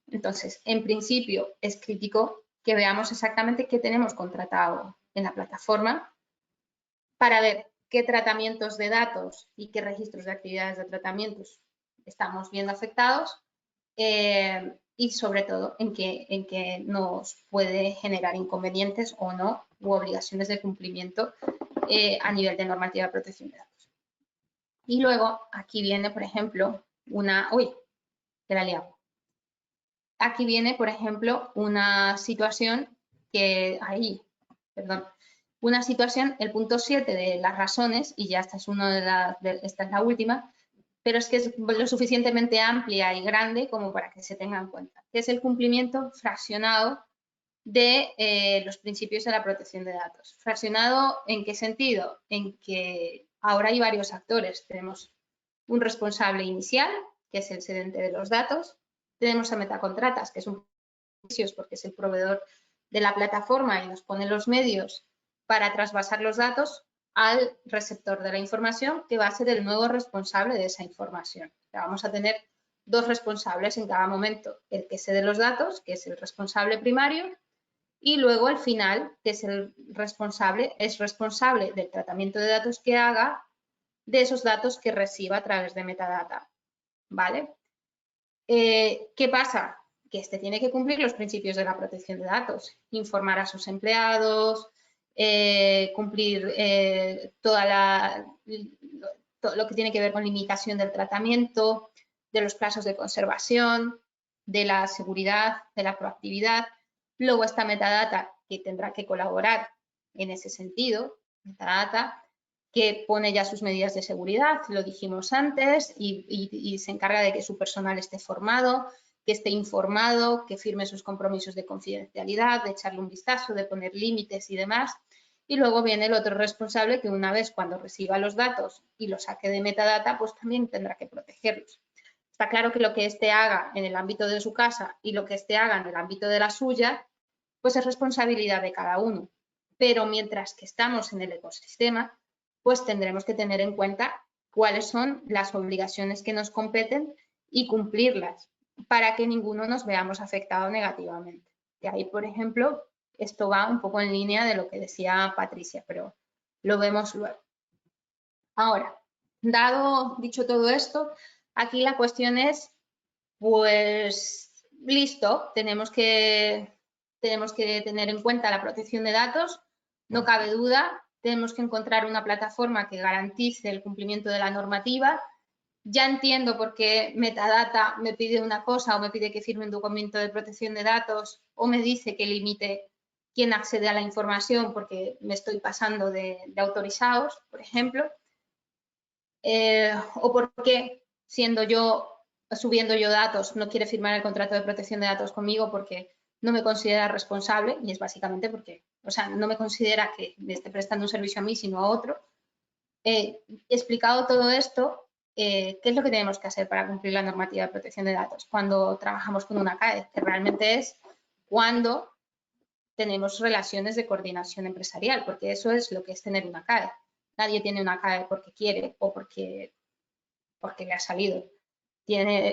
Entonces, en principio, es crítico que veamos exactamente qué tenemos contratado en la plataforma para ver qué tratamientos de datos y qué registros de actividades de tratamientos estamos viendo afectados y sobre todo en que nos puede generar inconvenientes o no u obligaciones de cumplimiento a nivel de normativa de protección de datos. Y luego aquí viene, por ejemplo, uy, te la he liado. Aquí viene, por ejemplo, una situación una situación, el punto 7 de las razones, y ya esta es esta es la última, pero es que es lo suficientemente amplia y grande como para que se tenga en cuenta, que es el cumplimiento fraccionado de los principios de la protección de datos. ¿Fraccionado en qué sentido? En que ahora hay varios actores. Tenemos un responsable inicial, que es el cedente de los datos. Tenemos a Metacontratas, que es un porque es el proveedor de la plataforma y nos pone los medios para trasvasar los datos al receptor de la información, que va a ser el nuevo responsable de esa información. O sea, vamos a tener dos responsables en cada momento, el que cede los datos, que es el responsable primario, y luego el final, que es responsable del tratamiento de datos que haga de esos datos que reciba a través de metadata, ¿vale? ¿Qué pasa? Que este tiene que cumplir los principios de la protección de datos, informar a sus empleados, cumplir todo lo que tiene que ver con limitación del tratamiento, de los plazos de conservación, de la seguridad, de la proactividad. Luego está metadata, que tendrá que colaborar en ese sentido, metadata, que pone ya sus medidas de seguridad, lo dijimos antes, y se encarga de que su personal esté formado, que esté informado, que firme sus compromisos de confidencialidad, de echarle un vistazo, de poner límites y demás. Y luego viene el otro responsable que una vez cuando reciba los datos y los saque de metadata, pues también tendrá que protegerlos. Está claro que lo que éste haga en el ámbito de su casa y lo que éste haga en el ámbito de la suya, pues es responsabilidad de cada uno. Pero mientras que estamos en el ecosistema, pues tendremos que tener en cuenta cuáles son las obligaciones que nos competen y cumplirlas para que ninguno nos veamos afectado negativamente. De ahí, por ejemplo, esto va un poco en línea de lo que decía Patricia, pero lo vemos luego. Ahora, dicho todo esto, aquí la cuestión es, pues, listo, tenemos que tener en cuenta la protección de datos, no cabe duda, tenemos que encontrar una plataforma que garantice el cumplimiento de la normativa. Ya entiendo por qué metadata me pide una cosa o me pide que firme un documento de protección de datos o me dice que limite quién accede a la información porque me estoy pasando de autorizados, por ejemplo. O por qué, subiendo yo datos, no quiere firmar el contrato de protección de datos conmigo porque no me considera responsable, y es básicamente porque, o sea, no me considera que me esté prestando un servicio a mí, sino a otro. Explicado todo esto, ¿qué es lo que tenemos que hacer para cumplir la normativa de protección de datos cuando trabajamos con una CAE? Que realmente es cuando tenemos relaciones de coordinación empresarial, porque eso es lo que es tener una CAE. Nadie tiene una CAE porque quiere o porque le ha salido.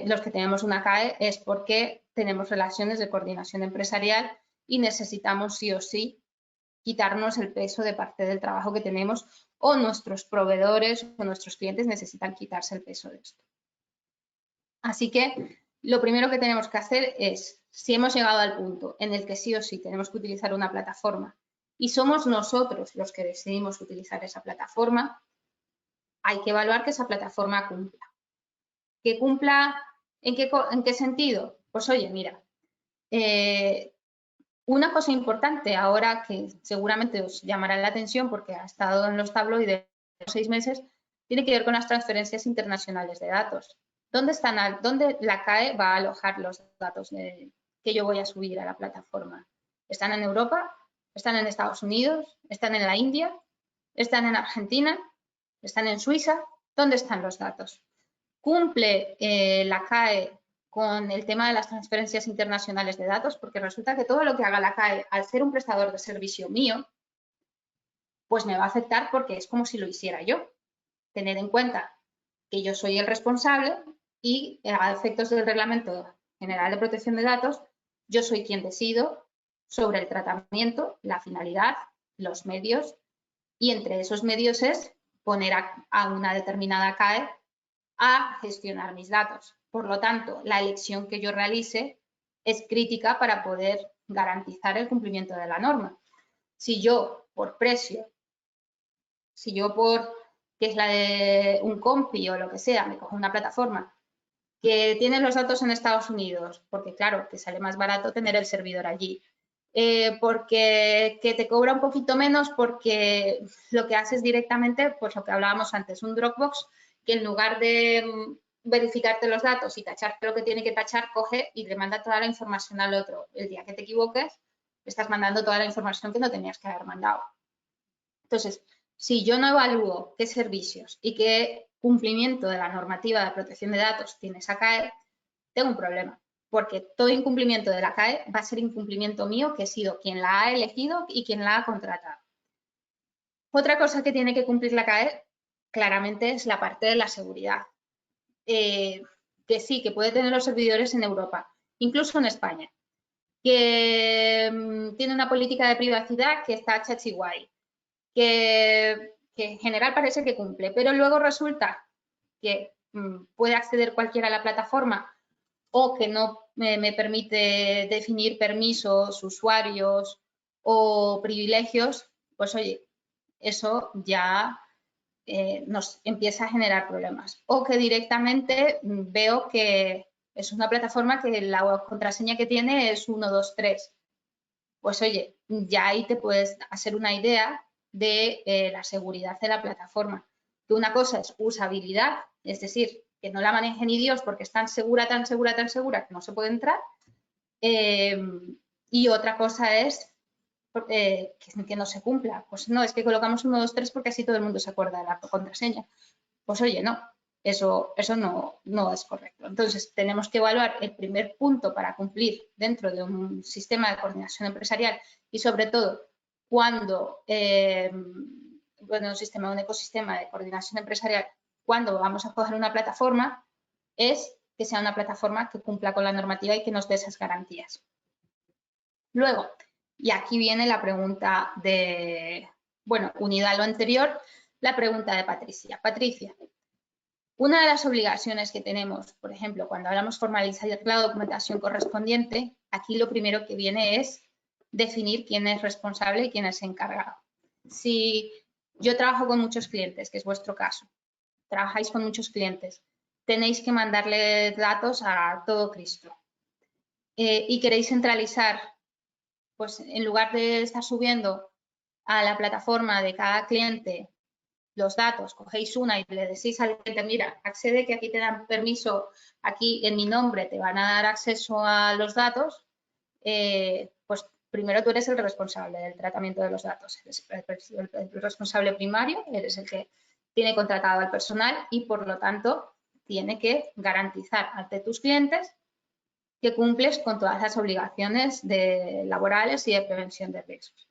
Los que tenemos una CAE es porque tenemos relaciones de coordinación empresarial y necesitamos sí o sí quitarnos el peso de parte del trabajo que tenemos, o nuestros proveedores o nuestros clientes necesitan quitarse el peso de esto. Así que lo primero que tenemos que hacer es, si hemos llegado al punto en el que sí o sí tenemos que utilizar una plataforma y somos nosotros los que decidimos utilizar esa plataforma, hay que evaluar que esa plataforma cumpla. ¿Que cumpla en qué sentido? Pues oye, mira, una cosa importante ahora que seguramente os llamará la atención porque ha estado en los tabloides de 6 meses, tiene que ver con las transferencias internacionales de datos. ¿Dónde la CAE va a alojar los datos que yo voy a subir a la plataforma? ¿Están en Europa? ¿Están en Estados Unidos? ¿Están en la India? ¿Están en Argentina? ¿Están en Suiza? ¿Dónde están los datos? ¿Cumple la CAE con el tema de las transferencias internacionales de datos? Porque resulta que todo lo que haga la CAE, al ser un prestador de servicio mío, pues me va a afectar porque es como si lo hiciera yo. Tener en cuenta que yo soy el responsable y a efectos del Reglamento General de Protección de Datos, yo soy quien decido sobre el tratamiento, la finalidad, los medios, y entre esos medios es poner a una determinada CAE a gestionar mis datos. Por lo tanto, la elección que yo realice es crítica para poder garantizar el cumplimiento de la norma. Si yo, por precio, que es la de un compi o lo que sea, me cojo una plataforma que tiene los datos en Estados Unidos, porque claro, te sale más barato tener el servidor allí, porque que te cobra un poquito menos porque lo que haces directamente, pues lo que hablábamos antes, un Dropbox que en lugar de verificarte los datos y tacharte lo que tiene que tachar, coge y le manda toda la información al otro. El día que te equivoques, estás mandando toda la información que no tenías que haber mandado. Entonces, si yo no evalúo qué servicios y qué cumplimiento de la normativa de protección de datos tiene esa CAE, tengo un problema, porque todo incumplimiento de la CAE va a ser incumplimiento mío, que he sido quien la ha elegido y quien la ha contratado. Otra cosa que tiene que cumplir la CAE claramente es la parte de la seguridad. Que sí, que puede tener los servidores en Europa, incluso en España, que tiene una política de privacidad que está chachiguay, que en general parece que cumple, pero luego resulta que puede acceder cualquiera a la plataforma o que no me permite definir permisos, usuarios o privilegios, pues oye, eso ya nos empieza a generar problemas. O que directamente veo que es una plataforma que la contraseña que tiene es 1, 2, 3. Pues oye, ya ahí te puedes hacer una idea de la seguridad de la plataforma. Que una cosa es usabilidad, es decir, que no la maneje ni Dios porque es tan segura, tan segura, tan segura que no se puede entrar. Y otra cosa es que no se cumpla. Pues no, es que colocamos 1, 2, 3 porque así todo el mundo se acuerda de la contraseña. Pues oye, no, eso no es correcto. Entonces, tenemos que evaluar el primer punto para cumplir dentro de un sistema de coordinación empresarial y sobre todo cuando, un ecosistema de coordinación empresarial, cuando vamos a coger una plataforma, es que sea una plataforma que cumpla con la normativa y que nos dé esas garantías. Luego, y aquí viene la pregunta de, bueno, unida a lo anterior, la pregunta de Patricia. Patricia, una de las obligaciones que tenemos, por ejemplo, cuando hablamos de formalizar la documentación correspondiente, aquí lo primero que viene es definir quién es responsable y quién es encargado. Si yo trabajo con muchos clientes, que es vuestro caso, trabajáis con muchos clientes, tenéis que mandarle datos a todo Cristo y queréis centralizar, pues en lugar de estar subiendo a la plataforma de cada cliente los datos, cogéis una y le decís al cliente, mira, accede que aquí te dan permiso, aquí en mi nombre te van a dar acceso a los datos, pues primero tú eres el responsable del tratamiento de los datos, eres el responsable primario, eres el que tiene contratado al personal y por lo tanto tiene que garantizar ante tus clientes que cumples con todas las obligaciones laborales y de prevención de riesgos.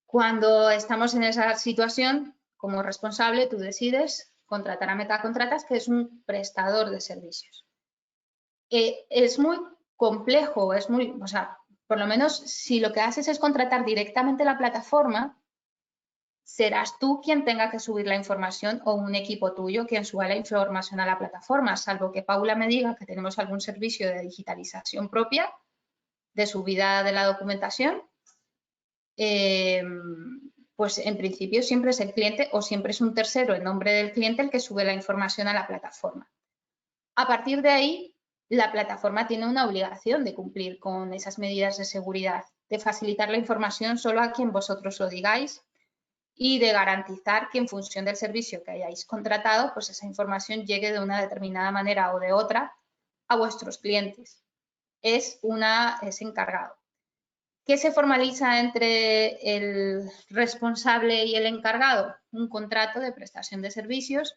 Cuando estamos en esa situación, como responsable, tú decides contratar a Metacontratas, que es un prestador de servicios. Es muy complejo, por lo menos si lo que haces es contratar directamente la plataforma, serás tú quien tenga que subir la información o un equipo tuyo quien suba la información a la plataforma, salvo que Paula me diga que tenemos algún servicio de digitalización propia, de subida de la documentación, pues en principio siempre es el cliente o siempre es un tercero en nombre del cliente el que sube la información a la plataforma. A partir de ahí, la plataforma tiene una obligación de cumplir con esas medidas de seguridad, de facilitar la información solo a quien vosotros lo digáis y de garantizar que en función del servicio que hayáis contratado, pues esa información llegue de una determinada manera o de otra a vuestros clientes. Es encargado. ¿Qué se formaliza entre el responsable y el encargado? Un contrato de prestación de servicios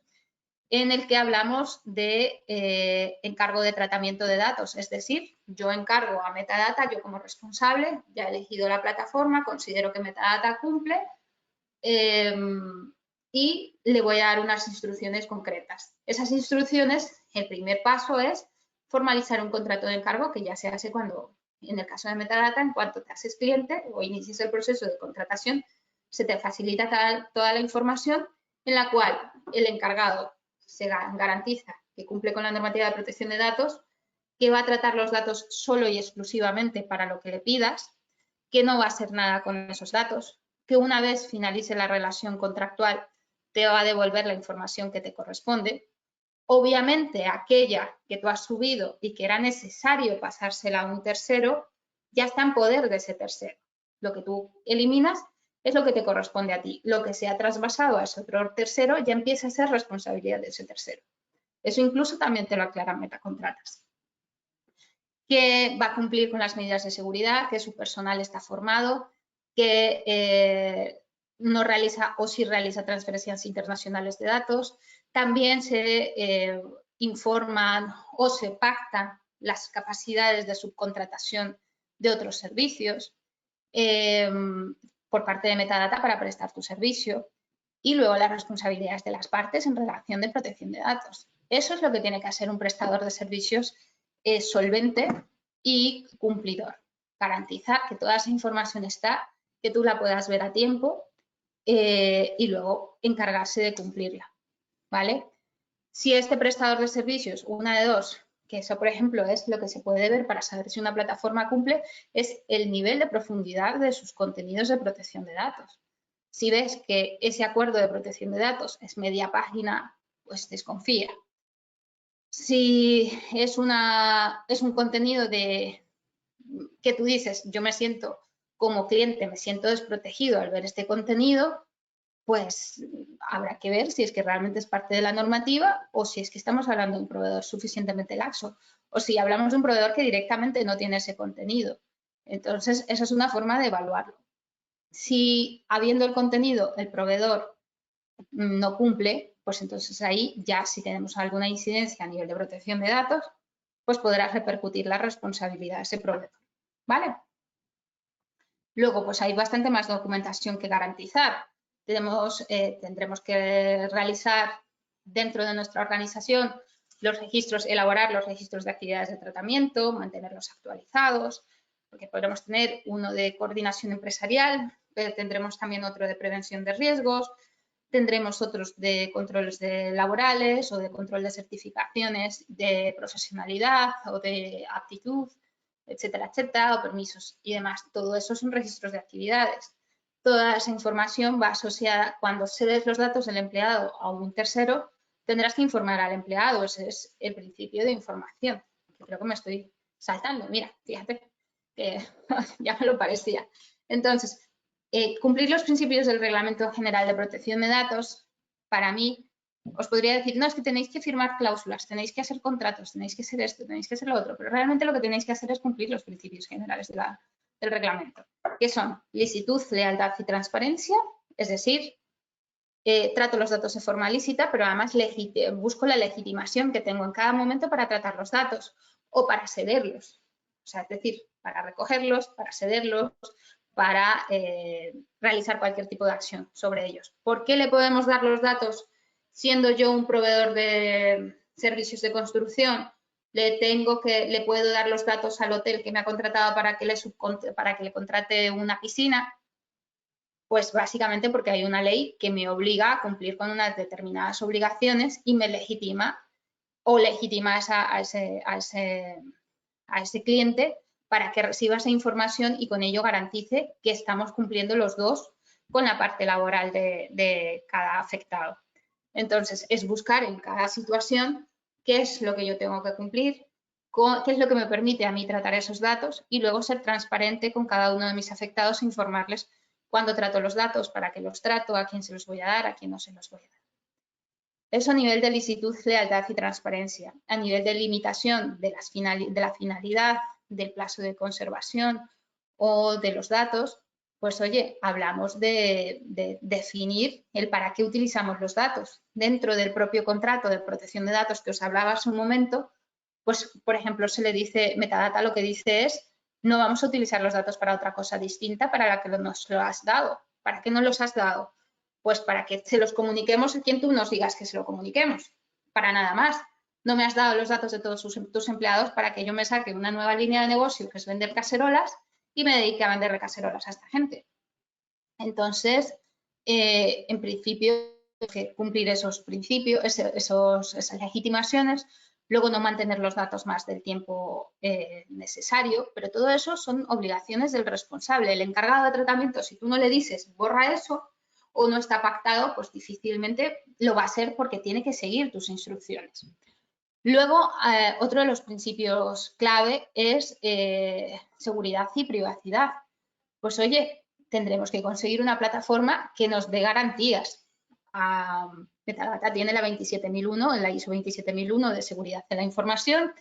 en el que hablamos de encargo de tratamiento de datos. Es decir, yo encargo a Metadata, yo como responsable, ya he elegido la plataforma, considero que Metadata cumple y le voy a dar unas instrucciones concretas. Esas instrucciones, el primer paso es formalizar un contrato de encargo que ya se hace cuando, en el caso de Metadata, en cuanto te haces cliente o inicies el proceso de contratación, se te facilita toda la información en la cual el encargado se garantiza que cumple con la normativa de protección de datos, que va a tratar los datos solo y exclusivamente para lo que le pidas, que no va a hacer nada con esos datos, que una vez finalice la relación contractual te va a devolver la información que te corresponde. Obviamente, aquella que tú has subido y que era necesario pasársela a un tercero, ya está en poder de ese tercero. Lo que tú eliminas es lo que te corresponde a ti. Lo que se ha trasvasado a ese otro tercero ya empieza a ser responsabilidad de ese tercero. Eso incluso también te lo aclaran Metacontratas. Que va a cumplir con las medidas de seguridad, que su personal está formado, que no realiza o sí realiza transferencias internacionales de datos. También se informan o se pactan las capacidades de subcontratación de otros servicios por parte de Metadata para prestar tu servicio y luego las responsabilidades de las partes en relación de protección de datos. Eso es lo que tiene que hacer un prestador de servicios solvente y cumplidor. Garantizar que toda esa información está, que tú la puedas ver a tiempo y luego encargarse de cumplirla, ¿vale? Si este prestador de servicios, una de dos, que eso, por ejemplo, es lo que se puede ver para saber si una plataforma cumple, es el nivel de profundidad de sus contenidos de protección de datos. Si ves que ese acuerdo de protección de datos es media página, pues desconfía. Si es un contenido que tú dices, yo me siento como cliente, me siento desprotegido al ver este contenido, pues habrá que ver si es que realmente es parte de la normativa o si es que estamos hablando de un proveedor suficientemente laxo o si hablamos de un proveedor que directamente no tiene ese contenido. Entonces, esa es una forma de evaluarlo. Si habiendo el contenido, el proveedor no cumple, pues entonces ahí ya si tenemos alguna incidencia a nivel de protección de datos, pues podrá repercutir la responsabilidad de ese proveedor. ¿Vale? Luego, pues hay bastante más documentación que garantizar. Tendremos que realizar dentro de nuestra organización los registros, elaborar los registros de actividades de tratamiento, mantenerlos actualizados, porque podremos tener uno de coordinación empresarial, pero tendremos también otro de prevención de riesgos, tendremos otros de controles laborales o de control de certificaciones de profesionalidad o de aptitud, etcétera, etcétera, o permisos y demás. Todo eso son registros de actividades. Toda esa información va asociada, cuando cedes los datos del empleado a un tercero, tendrás que informar al empleado. Ese es el principio de información. Creo que me estoy saltando. Mira, fíjate que ya me lo parecía. Entonces, cumplir los principios del Reglamento General de Protección de Datos, para mí, os podría decir, no, es que tenéis que firmar cláusulas, tenéis que hacer contratos, tenéis que hacer esto, tenéis que hacer lo otro, pero realmente lo que tenéis que hacer es cumplir los principios generales del reglamento, que son licitud, lealtad y transparencia, es decir, trato los datos de forma lícita, pero además busco la legitimación que tengo en cada momento para tratar los datos o para cederlos, o sea, es decir, para recogerlos, para cederlos, para realizar cualquier tipo de acción sobre ellos. ¿Por qué le podemos dar los datos siendo yo un proveedor de servicios de construcción? Le puedo dar los datos al hotel que me ha contratado para que le contrate una piscina. Pues básicamente porque hay una ley que me obliga a cumplir con unas determinadas obligaciones y me legitima o legitima a ese cliente para que reciba esa información y con ello garantice que estamos cumpliendo los dos con la parte laboral de cada afectado. Entonces, es buscar en cada situación qué es lo que yo tengo que cumplir, qué es lo que me permite a mí tratar esos datos y luego ser transparente con cada uno de mis afectados e informarles cuándo trato los datos, para qué los trato, a quién se los voy a dar, a quién no se los voy a dar. Eso a nivel de licitud, lealtad y transparencia. A nivel de limitación de la finalidad, del plazo de conservación o de los datos, pues oye, hablamos de definir el para qué utilizamos los datos. Dentro del propio contrato de protección de datos que os hablaba hace un momento, pues por ejemplo se le dice, metadata lo que dice es, no vamos a utilizar los datos para otra cosa distinta para la que nos lo has dado. ¿Para qué nos los has dado? Pues para que se los comuniquemos a quien tú nos digas que se lo comuniquemos. Para nada más. No me has dado los datos de todos tus empleados para que yo me saque una nueva línea de negocio que es vender cacerolas y me dedique a vender cacerolas a esta gente. Entonces, en principio, hay que cumplir esos principios, esas legitimaciones, luego no mantener los datos más del tiempo necesario, pero todo eso son obligaciones del responsable. El encargado de tratamiento, si tú no le dices borra eso o no está pactado, pues difícilmente lo va a hacer porque tiene que seguir tus instrucciones. Luego, otro de los principios clave es seguridad y privacidad. Pues oye, tendremos que conseguir una plataforma que nos dé garantías. Metadata tiene la 27001, la ISO 27001 de seguridad de la información.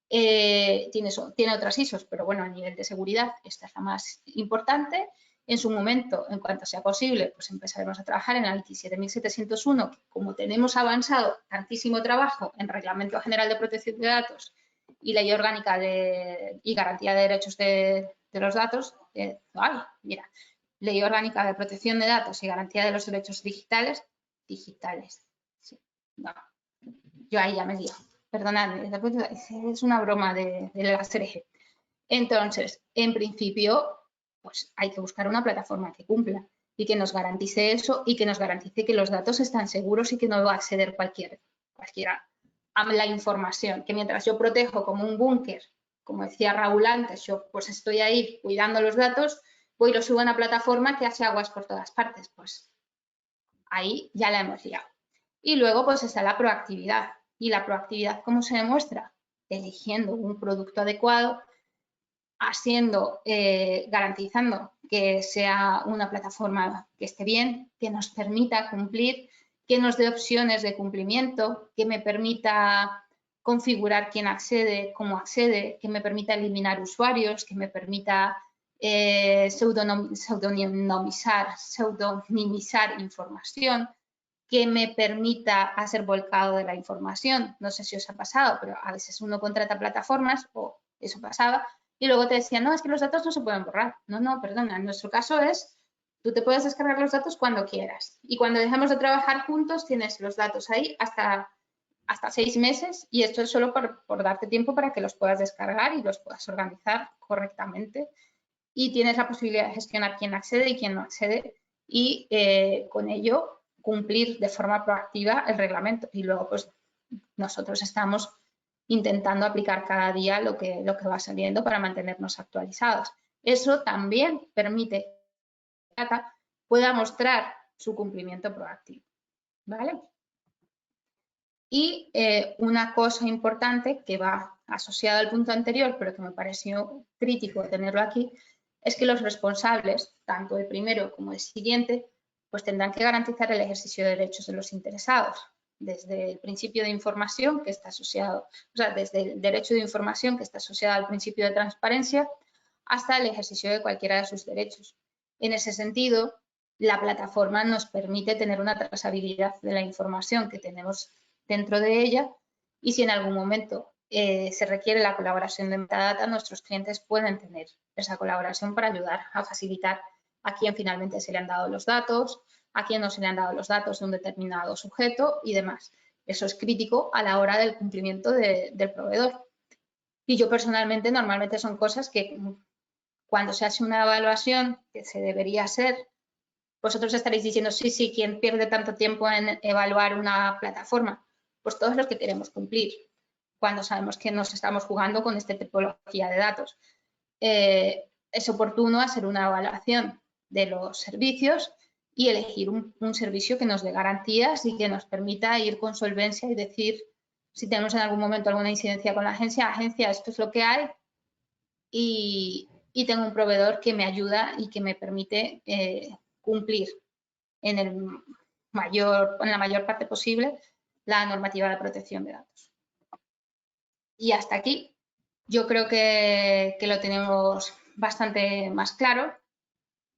Tiene otras ISOs, pero bueno, a nivel de seguridad esta es la más importante. En su momento, en cuanto sea posible, pues empezaremos a trabajar en la 27701, que como tenemos avanzado tantísimo trabajo en Reglamento General de Protección de Datos y Ley Orgánica y Garantía de Derechos de los Datos, Ley Orgánica de Protección de Datos y Garantía de los Derechos Digitales, sí, no, yo ahí ya me lío, perdonadme, es una broma de la CRG. Entonces, en principio, pues hay que buscar una plataforma que cumpla y que nos garantice eso y que nos garantice que los datos están seguros y que no va a acceder cualquiera. a la información, que mientras yo protejo como un búnker, como decía Raúl antes, yo pues estoy ahí cuidando los datos, voy y los subo a una plataforma que hace aguas por todas partes, pues ahí ya la hemos liado. Y luego pues está la proactividad. ¿Y la proactividad cómo se demuestra? Eligiendo un producto adecuado, garantizando que sea una plataforma que esté bien, que nos permita cumplir, que nos dé opciones de cumplimiento, que me permita configurar quién accede, cómo accede, que me permita eliminar usuarios, que me permita pseudonimizar información, que me permita hacer volcado de la información. No sé si os ha pasado, pero a veces uno contrata plataformas, o eso pasaba, y luego te decían, no, es que los datos no se pueden borrar. No, no, perdona, en nuestro caso es, tú te puedes descargar los datos cuando quieras. Y cuando dejemos de trabajar juntos, tienes los datos ahí hasta 6 meses, y esto es solo por darte tiempo para que los puedas descargar y los puedas organizar correctamente. Y tienes la posibilidad de gestionar quién accede y quién no accede, y con ello cumplir de forma proactiva el reglamento. Y luego, pues, nosotros estamos intentando aplicar cada día lo que va saliendo para mantenernos actualizados. Eso también permite que la data pueda mostrar su cumplimiento proactivo, ¿vale? Y una cosa importante que va asociada al punto anterior, pero que me pareció crítico tenerlo aquí, es que los responsables, tanto el primero como el siguiente, pues tendrán que garantizar el ejercicio de derechos de los interesados, desde el principio de información que está asociado, o sea, desde el derecho de información que está asociado al principio de transparencia hasta el ejercicio de cualquiera de sus derechos. En ese sentido, la plataforma nos permite tener una trazabilidad de la información que tenemos dentro de ella, y si en algún momento se requiere la colaboración de metadata, nuestros clientes pueden tener esa colaboración para ayudar a facilitar a quien finalmente se le han dado los datos, a quien no se le han dado los datos de un determinado sujeto y demás. Eso es crítico a la hora del cumplimiento del proveedor. Y yo personalmente, normalmente son cosas que cuando se hace una evaluación, que se debería hacer, vosotros estaréis diciendo, sí, ¿quién pierde tanto tiempo en evaluar una plataforma? Pues todos los que queremos cumplir, cuando sabemos que nos estamos jugando con esta tipología de datos. Es oportuno hacer una evaluación de los servicios y elegir un servicio que nos dé garantías y que nos permita ir con solvencia y decir, si tenemos en algún momento alguna incidencia con la agencia, esto es lo que hay, y tengo un proveedor que me ayuda y que me permite cumplir en la mayor parte posible la normativa de protección de datos. Y hasta aquí yo creo que lo tenemos bastante más claro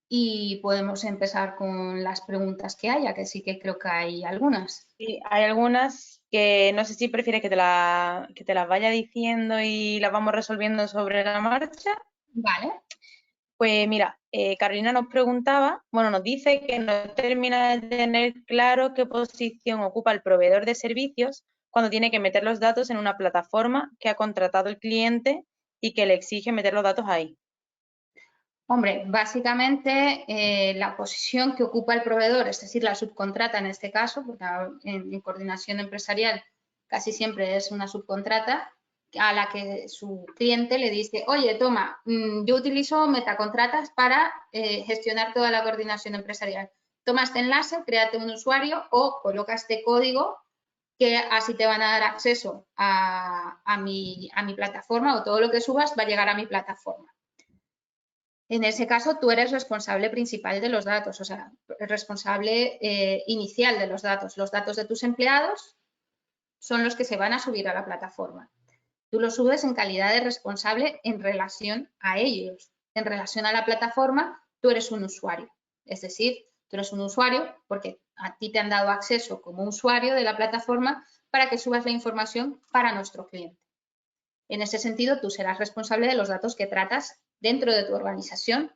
y podemos empezar con las preguntas que haya, que sí que creo que hay algunas. Sí, hay algunas que no sé si prefieres que te las vaya diciendo y las vamos resolviendo sobre la marcha. Vale. Pues mira, Carolina nos preguntaba, bueno, nos dice que no termina de tener claro qué posición ocupa el proveedor de servicios cuando tiene que meter los datos en una plataforma que ha contratado el cliente y que le exige meter los datos ahí. Hombre, básicamente la posición que ocupa el proveedor, es decir, la subcontrata en este caso, porque en coordinación empresarial casi siempre es una subcontrata, a la que su cliente le dice, oye, toma, yo utilizo metacontratas para gestionar toda la coordinación empresarial. Toma este enlace, créate un usuario o coloca este código que así te van a dar acceso a mi plataforma, o todo lo que subas va a llegar a mi plataforma. En ese caso, tú eres responsable principal de los datos, o sea, responsable inicial de los datos. Los datos de tus empleados son los que se van a subir a la plataforma. Tú los subes en calidad de responsable en relación a ellos. En relación a la plataforma, tú eres un usuario. Es decir, tú eres un usuario porque a ti te han dado acceso como usuario de la plataforma para que subas la información para nuestro cliente. En ese sentido, tú serás responsable de los datos que tratas dentro de tu organización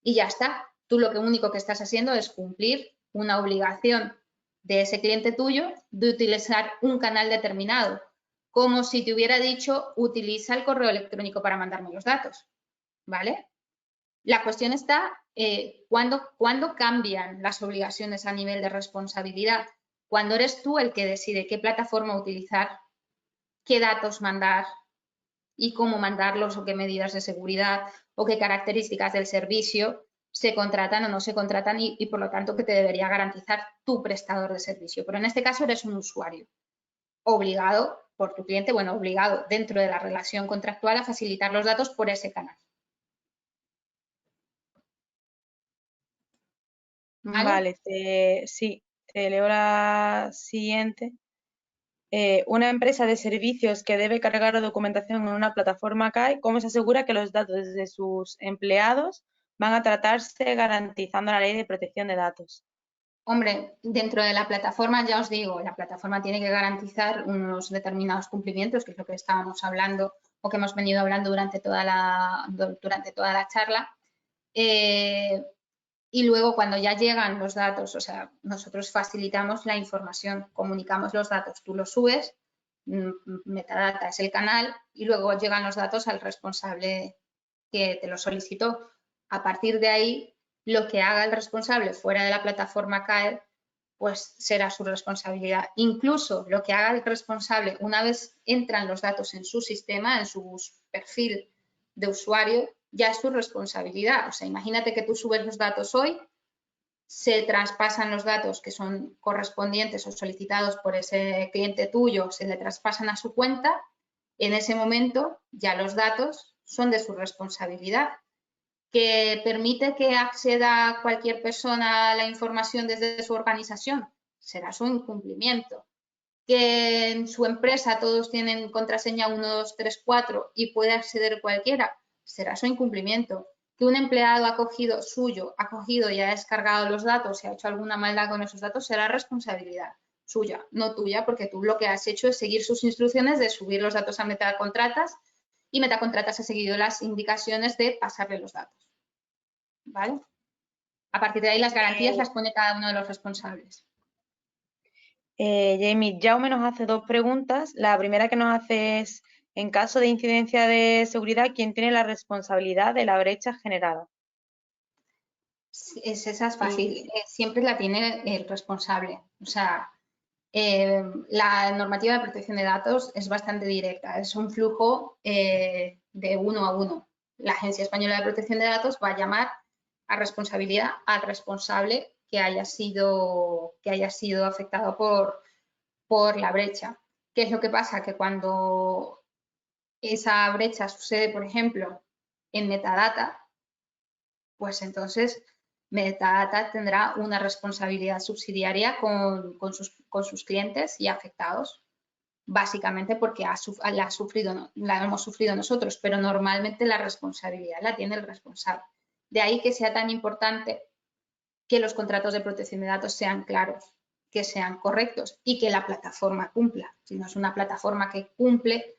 y ya está. Tú lo único que estás haciendo es cumplir una obligación de ese cliente tuyo de utilizar un canal determinado, como si te hubiera dicho, utiliza el correo electrónico para mandarme los datos, ¿vale? La cuestión está, ¿cuándo cambian las obligaciones a nivel de responsabilidad? Cuando eres tú el que decide qué plataforma utilizar qué datos mandar y cómo mandarlos o qué medidas de seguridad o qué características del servicio se contratan o no se contratan y por lo tanto que te debería garantizar tu prestador de servicio. Pero en este caso eres un usuario obligado por tu cliente, bueno, obligado dentro de la relación contractual a facilitar los datos por ese canal. Vale, sí, te leo la siguiente. Una empresa de servicios que debe cargar la documentación en una plataforma CAE, ¿cómo se asegura que los datos de sus empleados van a tratarse garantizando la ley de protección de datos? Hombre, dentro de la plataforma, ya os digo, la plataforma tiene que garantizar unos determinados cumplimientos, que es lo que estábamos hablando o que hemos venido hablando durante toda la charla. Y luego cuando ya llegan los datos, o sea, nosotros facilitamos la información, comunicamos los datos, tú los subes, Metadata es el canal y luego llegan los datos al responsable que te los solicitó. A partir de ahí, lo que haga el responsable fuera de la plataforma CAE, pues será su responsabilidad. Incluso lo que haga el responsable una vez entran los datos en su sistema, en su perfil de usuario, ya es su responsabilidad. O sea, imagínate que tú subes los datos hoy, se traspasan los datos que son correspondientes o solicitados por ese cliente tuyo, se le traspasan a su cuenta, en ese momento ya los datos son de su responsabilidad. ¿Que permite que acceda cualquier persona a la información desde su organización? Será su incumplimiento. ¿Que en su empresa todos tienen contraseña 1, 2, 3, 4 y puede acceder cualquiera? Será su incumplimiento. ¿Que un empleado ha cogido y ha descargado los datos y ha hecho alguna maldad con esos datos? Será responsabilidad suya, no tuya, porque tú lo que has hecho es seguir sus instrucciones de subir los datos a Metacontratas y Metacontratas ha seguido las indicaciones de pasarle los datos. ¿Vale? A partir de ahí las garantías las pone cada uno de los responsables. Jamie, Jaume nos hace dos preguntas. La primera que nos hace es, en caso de incidencia de seguridad, ¿quién tiene la responsabilidad de la brecha generada? Esa es fácil, siempre la tiene el responsable. O sea, la normativa de protección de datos es bastante directa, es un flujo de 1 a 1. La Agencia Española de Protección de Datos va a llamar a responsabilidad al responsable que haya sido afectado por la brecha. ¿Qué es lo que pasa? Que cuando esa brecha sucede, por ejemplo, en metadata, pues entonces Metadata tendrá una responsabilidad subsidiaria con sus clientes y afectados, básicamente porque la hemos sufrido nosotros, pero normalmente la responsabilidad la tiene el responsable. De ahí que sea tan importante que los contratos de protección de datos sean claros, que sean correctos y que la plataforma cumpla. Si no es una plataforma que cumple,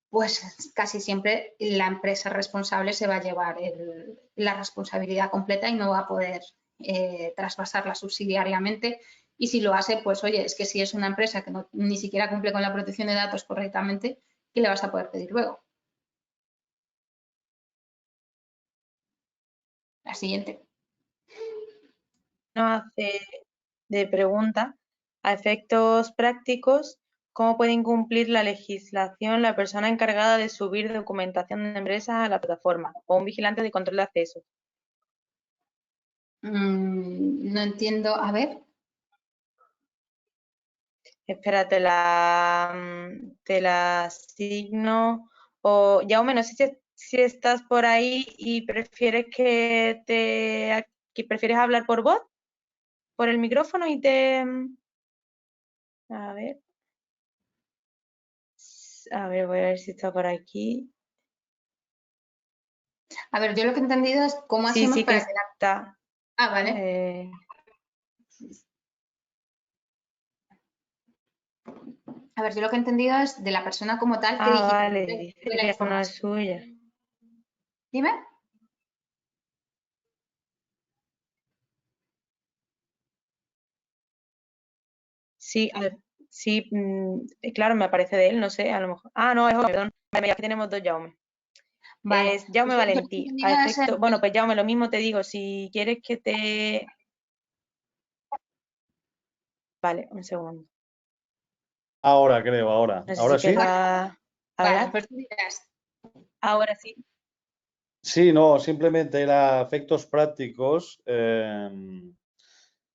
pues casi siempre la empresa responsable se va a llevar la responsabilidad completa y no va a poder traspasarla subsidiariamente. Y si lo hace, pues oye, es que si es una empresa que ni siquiera cumple con la protección de datos correctamente, ¿qué le vas a poder pedir luego? La siguiente. Nos hace de pregunta, a efectos prácticos, ¿cómo puede incumplir la legislación la persona encargada de subir documentación de empresas a la plataforma o un vigilante de control de acceso? No entiendo. A ver. Espera, te la asigno. O, Jaume, no sé si estás por ahí y prefieres que prefieres hablar por voz, por el micrófono y a ver. A ver, voy a ver si está por aquí. A ver, yo lo que he entendido es cómo Sí, hacemos sí que para que la... está. Ah, vale. A ver, yo lo que he entendido es de la persona como tal que Vale, digitalmente dice sube la que no es información. suya. Dime. Sí, sí, claro, me aparece de él, no sé, a lo mejor. Ah, no, es Jaume, perdón. Vale, aquí tenemos dos Jaume. Vale. Es Jaume Pues yo lo que he Valentí. A entendido es efecto, bueno, pues Jaume, lo mismo te digo, si quieres que te... Vale, un segundo. Ahora creo, ahora. No sé ¿Ahora si sí? querrá Vale, hablar. pues tú dirás. Ahora sí. Sí, no, simplemente era efectos prácticos.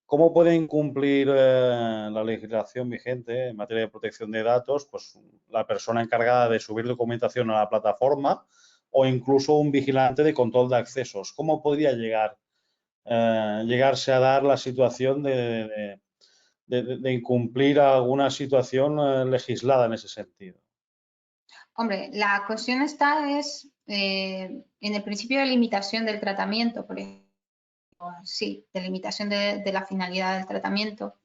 ¿Cómo pueden cumplir la legislación vigente en materia de protección de datos? Pues la persona encargada de subir documentación a la plataforma o incluso un vigilante de control de accesos. ¿Cómo podría llegarse a dar la situación de incumplir alguna situación legislada en ese sentido? Hombre, la cuestión está en el principio de limitación del tratamiento, por ejemplo, sí, de limitación de la finalidad del tratamiento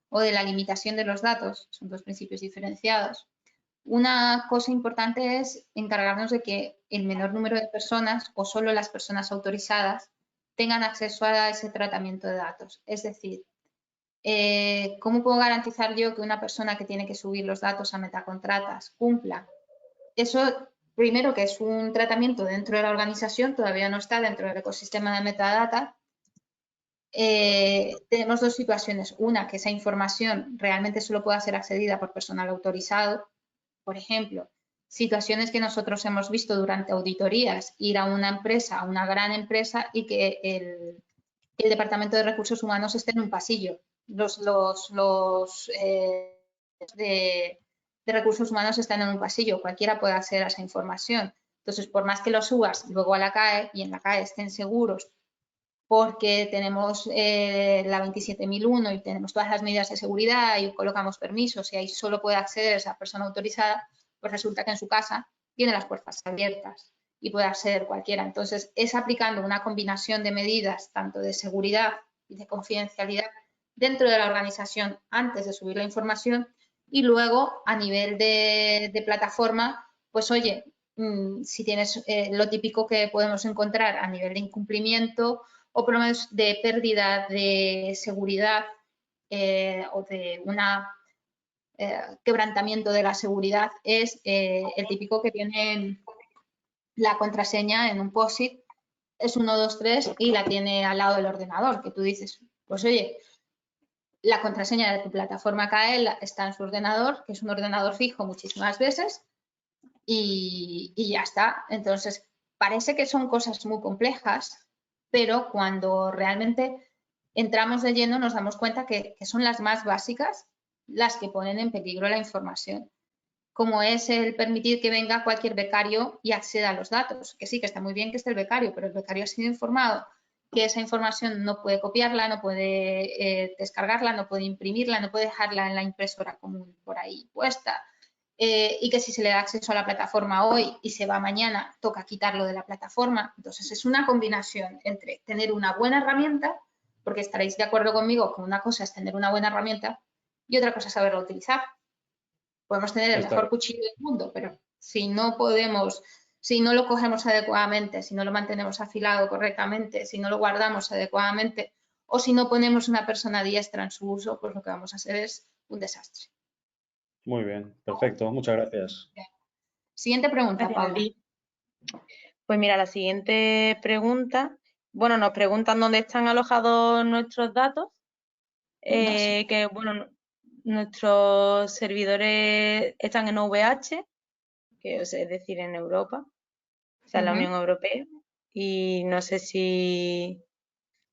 o de la limitación de los datos, son dos principios diferenciados. Una cosa importante es encargarnos de que el menor número de personas o solo las personas autorizadas tengan acceso a ese tratamiento de datos. Es decir, ¿cómo puedo garantizar yo que una persona que tiene que subir los datos a Metacontratas cumpla? Eso, primero, que es un tratamiento dentro de la organización, todavía no está dentro del ecosistema de metadata. Tenemos dos situaciones. Una, que esa información realmente solo pueda ser accedida por personal autorizado. Por ejemplo, situaciones que nosotros hemos visto durante auditorías, ir a una empresa, a una gran empresa y que el Departamento de Recursos Humanos esté en un pasillo. Los de Recursos Humanos están en un pasillo, cualquiera puede acceder a esa información. Entonces, por más que lo subas luego a la CAE y en la CAE estén seguros porque tenemos la 27001 y tenemos todas las medidas de seguridad y colocamos permisos y ahí solo puede acceder esa persona autorizada, pues resulta que en su casa tiene las puertas abiertas y puede acceder cualquiera. Entonces, es aplicando una combinación de medidas, tanto de seguridad y de confidencialidad dentro de la organización antes de subir la información y luego a nivel de plataforma, pues oye, si tienes lo típico que podemos encontrar a nivel de incumplimiento o por lo menos de pérdida de seguridad o de un quebrantamiento de la seguridad es el típico que tiene la contraseña en un POSIT, es 1, 2, 3 y la tiene al lado del ordenador, que tú dices, pues oye, la contraseña de tu plataforma KL está en su ordenador, que es un ordenador fijo muchísimas veces, y ya está. Entonces, parece que son cosas muy complejas, pero cuando realmente entramos de lleno nos damos cuenta que son las más básicas las que ponen en peligro la información, como es el permitir que venga cualquier becario y acceda a los datos, que sí, que está muy bien que esté el becario, pero el becario ha sido informado que esa información no puede copiarla, no puede descargarla, no puede imprimirla, no puede dejarla en la impresora común por ahí puesta, y que si se le da acceso a la plataforma hoy y se va mañana, toca quitarlo de la plataforma. Entonces, es una combinación entre tener una buena herramienta, porque estaréis de acuerdo conmigo que una cosa es tener una buena herramienta y otra cosa es saberla utilizar. Podemos tener el mejor cuchillo del mundo, pero si no podemos, si no lo cogemos adecuadamente, si no lo mantenemos afilado correctamente, si no lo guardamos adecuadamente o si no ponemos una persona diestra en su uso, pues lo que vamos a hacer es un desastre. Muy bien, perfecto, muchas gracias. Siguiente pregunta, Gracias a Paula. ti. Pues mira, la siguiente pregunta, bueno, nos preguntan dónde están alojados nuestros datos, que bueno, nuestros servidores están en OVH, que es decir, en Europa, o sea, en la Unión Europea, y no sé si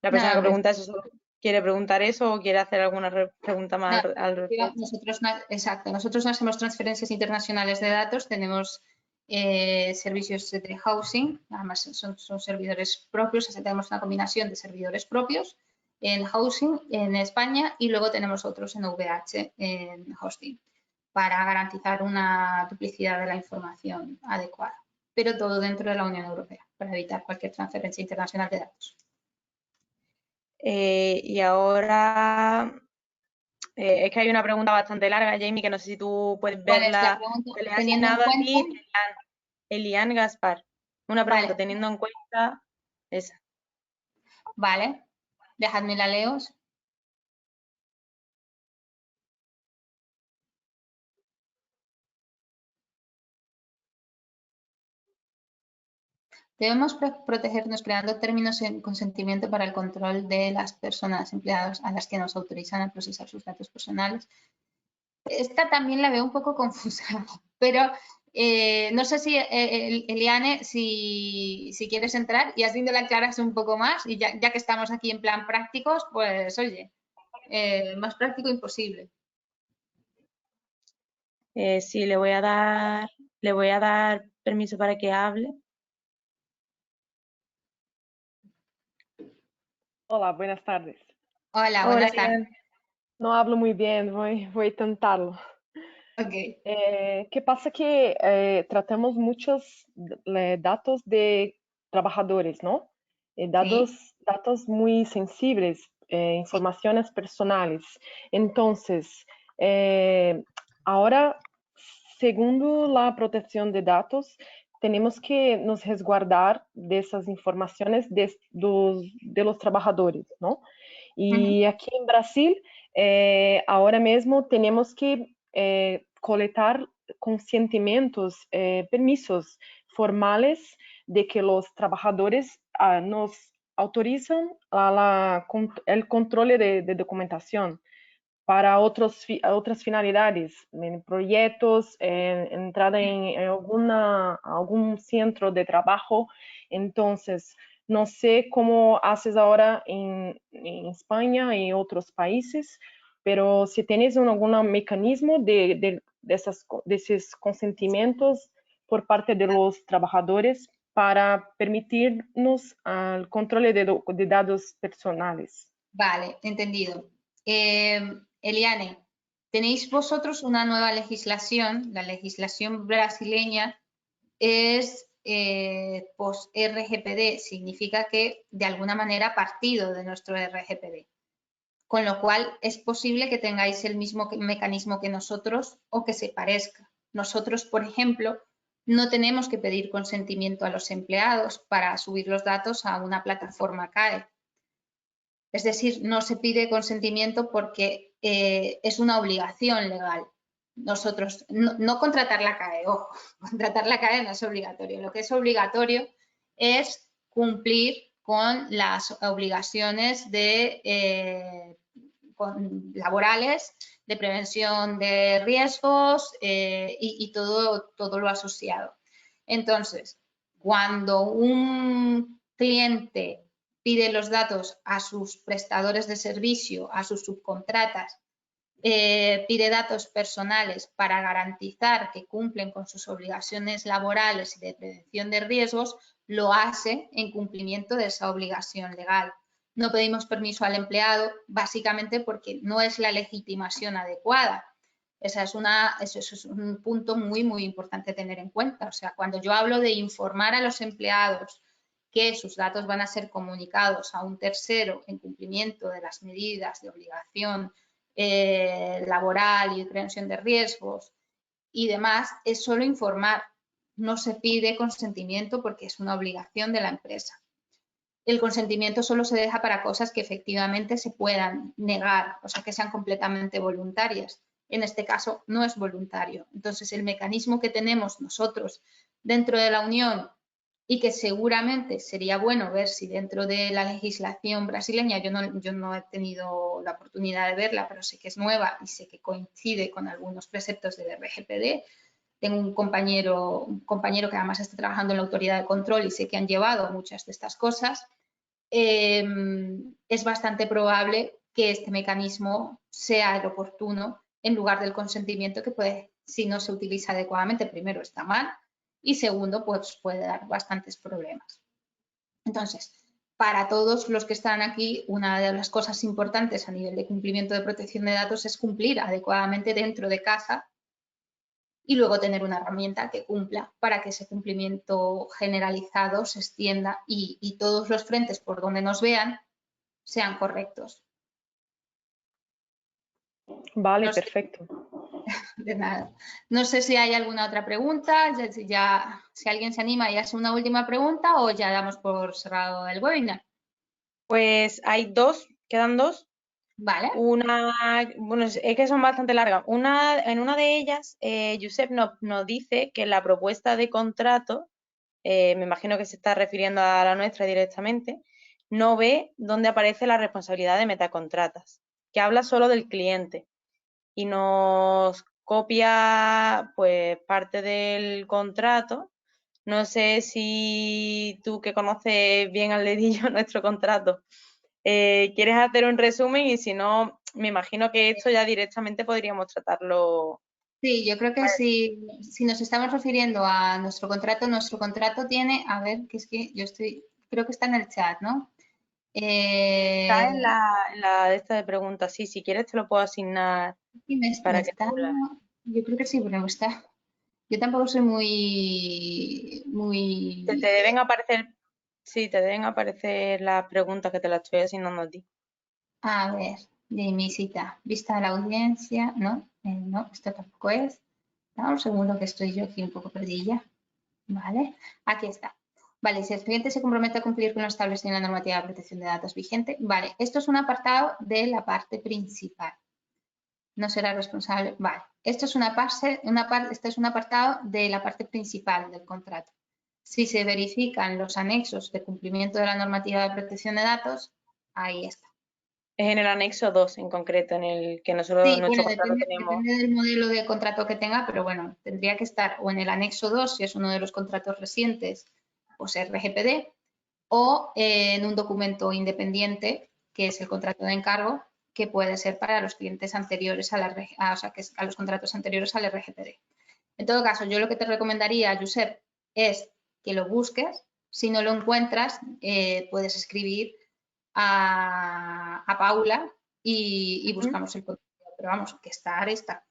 la persona que pregunta eso solo quiere preguntar eso o quiere hacer alguna pregunta más al respecto. Exacto, nosotros no hacemos transferencias internacionales de datos, tenemos servicios de telehousing, además son servidores propios, o sea, tenemos una combinación de servidores propios en housing en España y luego tenemos otros en VH en hosting para garantizar una duplicidad de la información adecuada, pero todo dentro de la Unión Europea para evitar cualquier transferencia internacional de datos. Y ahora es que hay una pregunta bastante larga, Jamie, que no sé si tú puedes verla. Que le ha asignado a ti Elian Gaspar. Una pregunta teniendo en cuenta esa. Vale, dejadme la leo. Debemos protegernos creando términos en consentimiento para el control de las personas empleadas a las que nos autorizan a procesar sus datos personales. esta también la veo un poco confusa, pero no sé si, Eliane, si quieres entrar y así me la aclaras un poco más y ya que estamos aquí en plan prácticos, pues oye, más práctico imposible. Sí, le voy a dar permiso para que hable. Hola, buenas tardes. Hola, Hola, buenas tardes. Elian. No hablo muy bien, voy a intentarlo. Ok, ¿Qué pasa? Que tratamos muchos datos de trabajadores, ¿no? sí, Datos muy sensibles, sí. informaciones personales. Entonces, ahora, segundo la protección de datos, tenemos que nos resguardar de esas informaciones de los trabajadores, ¿no? Ujú. Y aquí en Brasil, ahora mismo tenemos que coletar consentimientos, permisos formales de que los trabajadores nos autorizan el control de documentación para otras finalidades, en proyectos, entrada en algún centro de trabajo. Entonces, no sé cómo haces ahora en España y otros países, pero si tienes algún mecanismo de esos consentimientos por parte de los trabajadores para permitirnos el control de datos personales. Vale, entendido. Eliane, tenéis vosotros una nueva legislación, la legislación brasileña es post-RGPD, significa que de alguna manera ha partido de nuestro RGPD, con lo cual es posible que tengáis el mismo mecanismo que nosotros o que se parezca. Nosotros, por ejemplo, no tenemos que pedir consentimiento a los empleados para subir los datos a una plataforma CAE. Es decir, no se pide consentimiento porque es una obligación legal. Nosotros, no contratar la CAE, ojo, contratar la CAE no es obligatorio. Lo que es obligatorio es cumplir con las obligaciones laborales, de prevención de riesgos y todo lo asociado. Entonces, cuando un cliente pide los datos a sus prestadores de servicio, a sus subcontratas, pide datos personales para garantizar que cumplen con sus obligaciones laborales y de prevención de riesgos, lo hace en cumplimiento de esa obligación legal. No pedimos permiso al empleado básicamente porque no es la legitimación adecuada. Eso es un punto muy, muy importante tener en cuenta. O sea, cuando yo hablo de informar a los empleados que sus datos van a ser comunicados a un tercero en cumplimiento de las medidas de obligación laboral y de prevención de riesgos y demás, es solo informar. No se pide consentimiento porque es una obligación de la empresa. El consentimiento solo se deja para cosas que efectivamente se puedan negar, o sea, que sean completamente voluntarias. En este caso, no es voluntario. Entonces, el mecanismo que tenemos nosotros dentro de la Unión y que seguramente sería bueno ver si dentro de la legislación brasileña, yo no he tenido la oportunidad de verla, pero sé que es nueva y sé que coincide con algunos preceptos del RGPD. Tengo un compañero que además está trabajando en la autoridad de control y sé que han llevado muchas de estas cosas. Es bastante probable que este mecanismo sea el oportuno en lugar del consentimiento que puede, si no se utiliza adecuadamente, primero está mal y segundo, pues puede dar bastantes problemas. Entonces, para todos los que están aquí, una de las cosas importantes a nivel de cumplimiento de protección de datos es cumplir adecuadamente dentro de casa y luego tener una herramienta que cumpla para que ese cumplimiento generalizado se extienda y todos los frentes por donde nos vean sean correctos. Vale, No sé, perfecto. de nada. No sé si hay alguna otra pregunta, si alguien se anima y hace una última pregunta o ya damos por cerrado el webinar. Pues hay dos, quedan dos. Vale. Una, bueno, es que son bastante largas. En una de ellas, Josep nos dice que la propuesta de contrato, me imagino que se está refiriendo a la nuestra directamente, no ve dónde aparece la responsabilidad de metacontratas, que habla solo del cliente. y nos copia pues parte del contrato. No sé si tú, que conoces bien al dedillo nuestro contrato, quieres hacer un resumen, y si no, me imagino que esto ya directamente podríamos tratarlo. Sí, yo creo que si nos estamos refiriendo a nuestro contrato tiene, a ver, que es que yo creo que está en el chat, ¿no? Está en la de esta de preguntas. Sí, si quieres te lo puedo asignar Sí, para que tú la... yo creo que sí, pero no está. Yo tampoco soy muy... Te deben aparecer, sí, te deben aparecer las preguntas que te las estoy asignando a ti. A ver, Jamisita, vista de la audiencia, ¿no? No, esto tampoco es. Dame un segundo que estoy yo aquí un poco perdida. Vale, aquí está. Vale, si el cliente se compromete a cumplir con lo establecido en la normativa de protección de datos vigente, vale, esto es un apartado de la parte principal. No será responsable, vale. Esto es este es un apartado de la parte principal del contrato. Si se verifican los anexos de cumplimiento de la normativa de protección de datos, ahí está. Es en el anexo 2 en concreto, en el que nosotros Sí, nuestro bueno, contrato tenemos. depende del modelo de contrato que tenga, pero bueno, tendría que estar o en el anexo 2, si es uno de los contratos recientes, pues RGPD, o en un documento independiente, que es el contrato de encargo, que puede ser para los clientes anteriores a los contratos anteriores al RGPD. En todo caso, yo lo que te recomendaría, Josep, es que lo busques. Si no lo encuentras, puedes escribir a Paula y buscamos el contenido. Pero vamos, que estar está.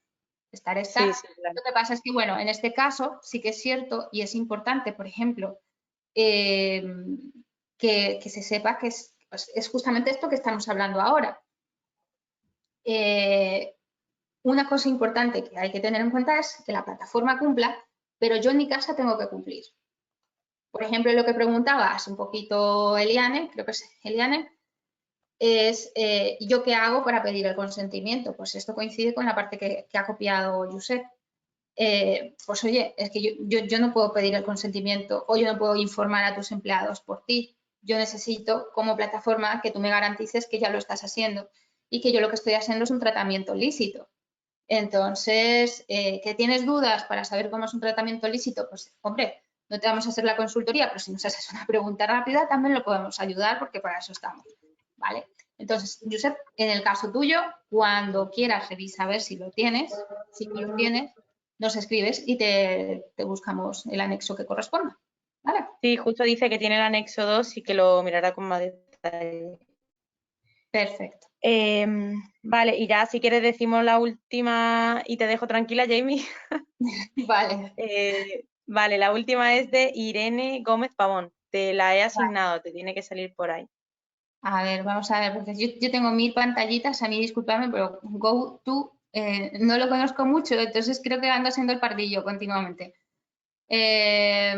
Estar está. Sí, sí, claro. Lo que pasa es que, bueno, en este caso sí que es cierto y es importante, por ejemplo, que se sepa que es justamente esto que estamos hablando ahora. Una cosa importante que hay que tener en cuenta es que la plataforma cumpla, pero yo en mi casa tengo que cumplir. Por ejemplo, lo que preguntabas un poquito Eliane, creo que es Eliane, es ¿yo qué hago para pedir el consentimiento? Pues esto coincide con la parte que ha copiado Josep. Pues oye, es que yo no puedo pedir el consentimiento o yo no puedo informar a tus empleados por ti. Yo necesito como plataforma que tú me garantices que ya lo estás haciendo y que yo lo que estoy haciendo es un tratamiento lícito. Entonces, ¿que tienes dudas para saber cómo es un tratamiento lícito? Pues, hombre, no te vamos a hacer la consultoría, pero si nos haces una pregunta rápida también lo podemos ayudar porque para eso estamos, ¿vale? Entonces, Josep, en el caso tuyo, cuando quieras revisa a ver si lo tienes, si no lo tienes, nos escribes y te buscamos el anexo que corresponda, ¿vale? Sí, justo dice que tiene el anexo 2 y que lo mirará con más detalle. Perfecto. Vale, y ya si quieres decimos la última y te dejo tranquila, Jamie. Vale. Vale, la última es de Irene Gómez Pavón. Te la he asignado, te tiene que salir por ahí. A ver, vamos a ver, porque yo tengo 1000 pantallitas, a mí discúlpame, pero GoTo no lo conozco mucho, entonces creo que ando haciendo el pardillo continuamente. Pues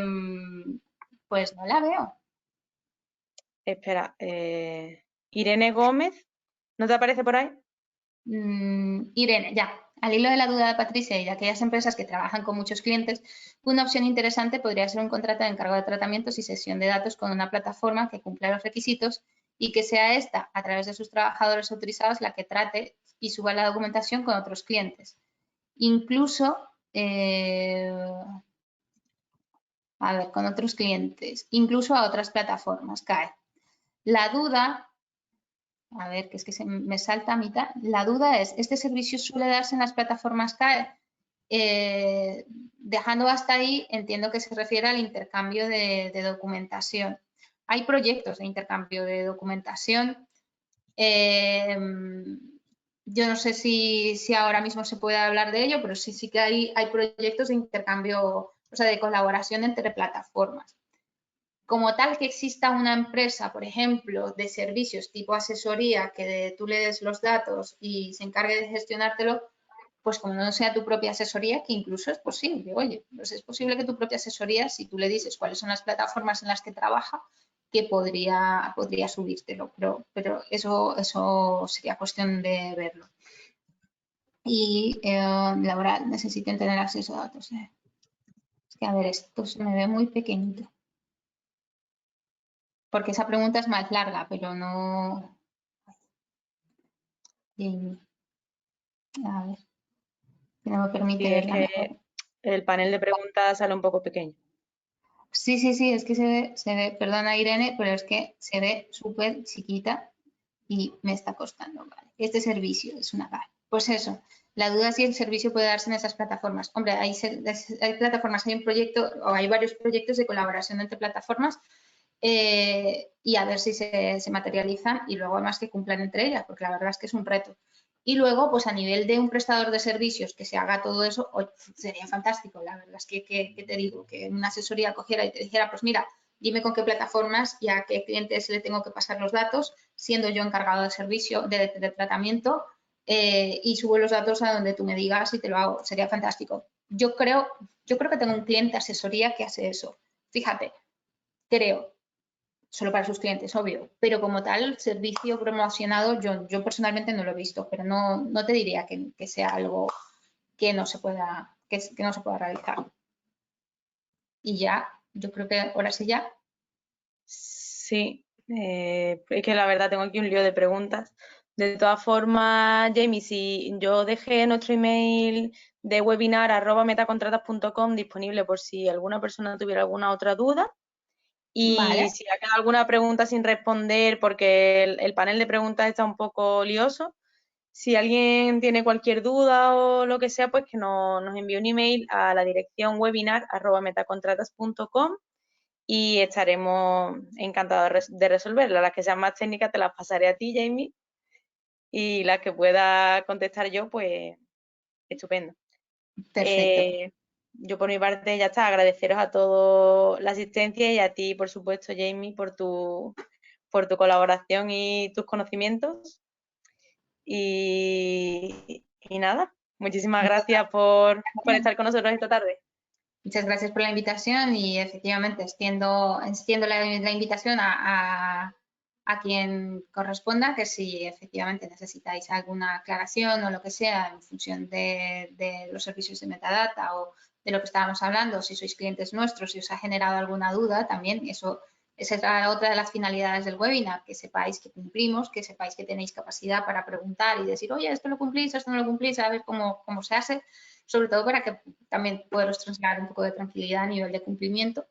no la veo. Espera, Irene Gómez, ¿no te aparece por ahí? Irene, ya. Al hilo de la duda de Patricia y de aquellas empresas que trabajan con muchos clientes, una opción interesante podría ser un contrato de encargo de tratamientos y sesión de datos con una plataforma que cumpla los requisitos y que sea esta, a través de sus trabajadores autorizados, la que trate y suba la documentación con otros clientes. Incluso, a ver, con otros clientes, incluso a otras plataformas, cae. La duda, a ver, que es que me salta a mitad, la duda es, ¿este servicio suele darse en las plataformas CAE? Dejando hasta ahí, entiendo que se refiere al intercambio de documentación. Hay proyectos de intercambio de documentación. Yo no sé si ahora mismo se puede hablar de ello, pero sí que hay proyectos de intercambio, o sea, de colaboración entre plataformas. Como tal que exista una empresa, por ejemplo, de servicios tipo asesoría, que tú le des los datos y se encargue de gestionártelo, pues como no sea tu propia asesoría, que incluso es posible, oye, pues es posible que tu propia asesoría, si tú le dices cuáles son las plataformas en las que trabaja, que podría subírtelo, pero eso sería cuestión de verlo. Y laboral, necesiten tener acceso a datos. Es que, a ver, esto se me ve muy pequeñito. Porque esa pregunta es más larga, pero no... A ver. que no me Sí, permite es verla mejor. que el panel de preguntas sale un poco pequeño. Sí, sí, sí, es que se ve, perdona Irene, pero es que se ve súper chiquita y me está costando, vale. Este servicio es una vale. Pues eso, la duda es si el servicio puede darse en esas plataformas. Hombre, hay plataformas, hay un proyecto o hay varios proyectos de colaboración entre plataformas y a ver si se materializan y luego además que cumplan entre ellas, porque la verdad es que es un reto. Y luego, pues a nivel de un prestador de servicios que se haga todo eso, sería fantástico. La verdad es que te digo, que una asesoría cogiera y te dijera, pues mira, dime con qué plataformas y a qué clientes le tengo que pasar los datos, siendo yo encargado de servicio, de tratamiento, y subo los datos a donde tú me digas y te lo hago. Sería fantástico. Yo creo que tengo un cliente asesoría que hace eso. Fíjate, creo, solo para sus clientes, obvio, pero como tal, servicio promocionado, yo personalmente no lo he visto, pero no te diría que sea algo que no se pueda, que no se pueda realizar. Y ya, yo creo que ahora sí ya. Sí, es que la verdad tengo aquí un lío de preguntas. De todas formas, Jamie, si yo dejé nuestro email de webinar @metacontratas.com disponible por si alguna persona tuviera alguna otra duda. Y Vale, si ha quedado alguna pregunta sin responder porque el panel de preguntas está un poco lioso, si alguien tiene cualquier duda o lo que sea, pues que nos envíe un email a la dirección webinar@metacontratas.com y estaremos encantados de resolverla. Las que sean más técnicas te las pasaré a ti, Jamie, y las que pueda contestar yo, pues estupendo. perfecto. Yo por mi parte ya está, agradeceros a todos la asistencia y a ti, por supuesto, Jamie, por tu colaboración y tus conocimientos. Y nada, muchísimas gracias por estar con nosotros esta tarde. Muchas gracias por la invitación y efectivamente extiendo la invitación a quien corresponda, que si efectivamente necesitáis alguna aclaración o lo que sea en función de los servicios de metadata o de lo que estábamos hablando, si sois clientes nuestros, si os ha generado alguna duda, también esa es otra de las finalidades del webinar, que sepáis que cumplimos, que sepáis que tenéis capacidad para preguntar y decir, oye, esto lo cumplís, esto no lo cumplís, a ver cómo se hace, sobre todo para que también poderos trasladar un poco de tranquilidad a nivel de cumplimiento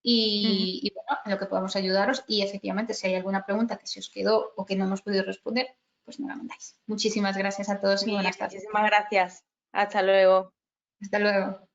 y bueno, en lo que podamos ayudaros y efectivamente si hay alguna pregunta que se os quedó o que no hemos podido responder, pues me la mandáis. Muchísimas gracias a todos y buenas tardes. Muchísimas gracias. Hasta luego. Hasta luego.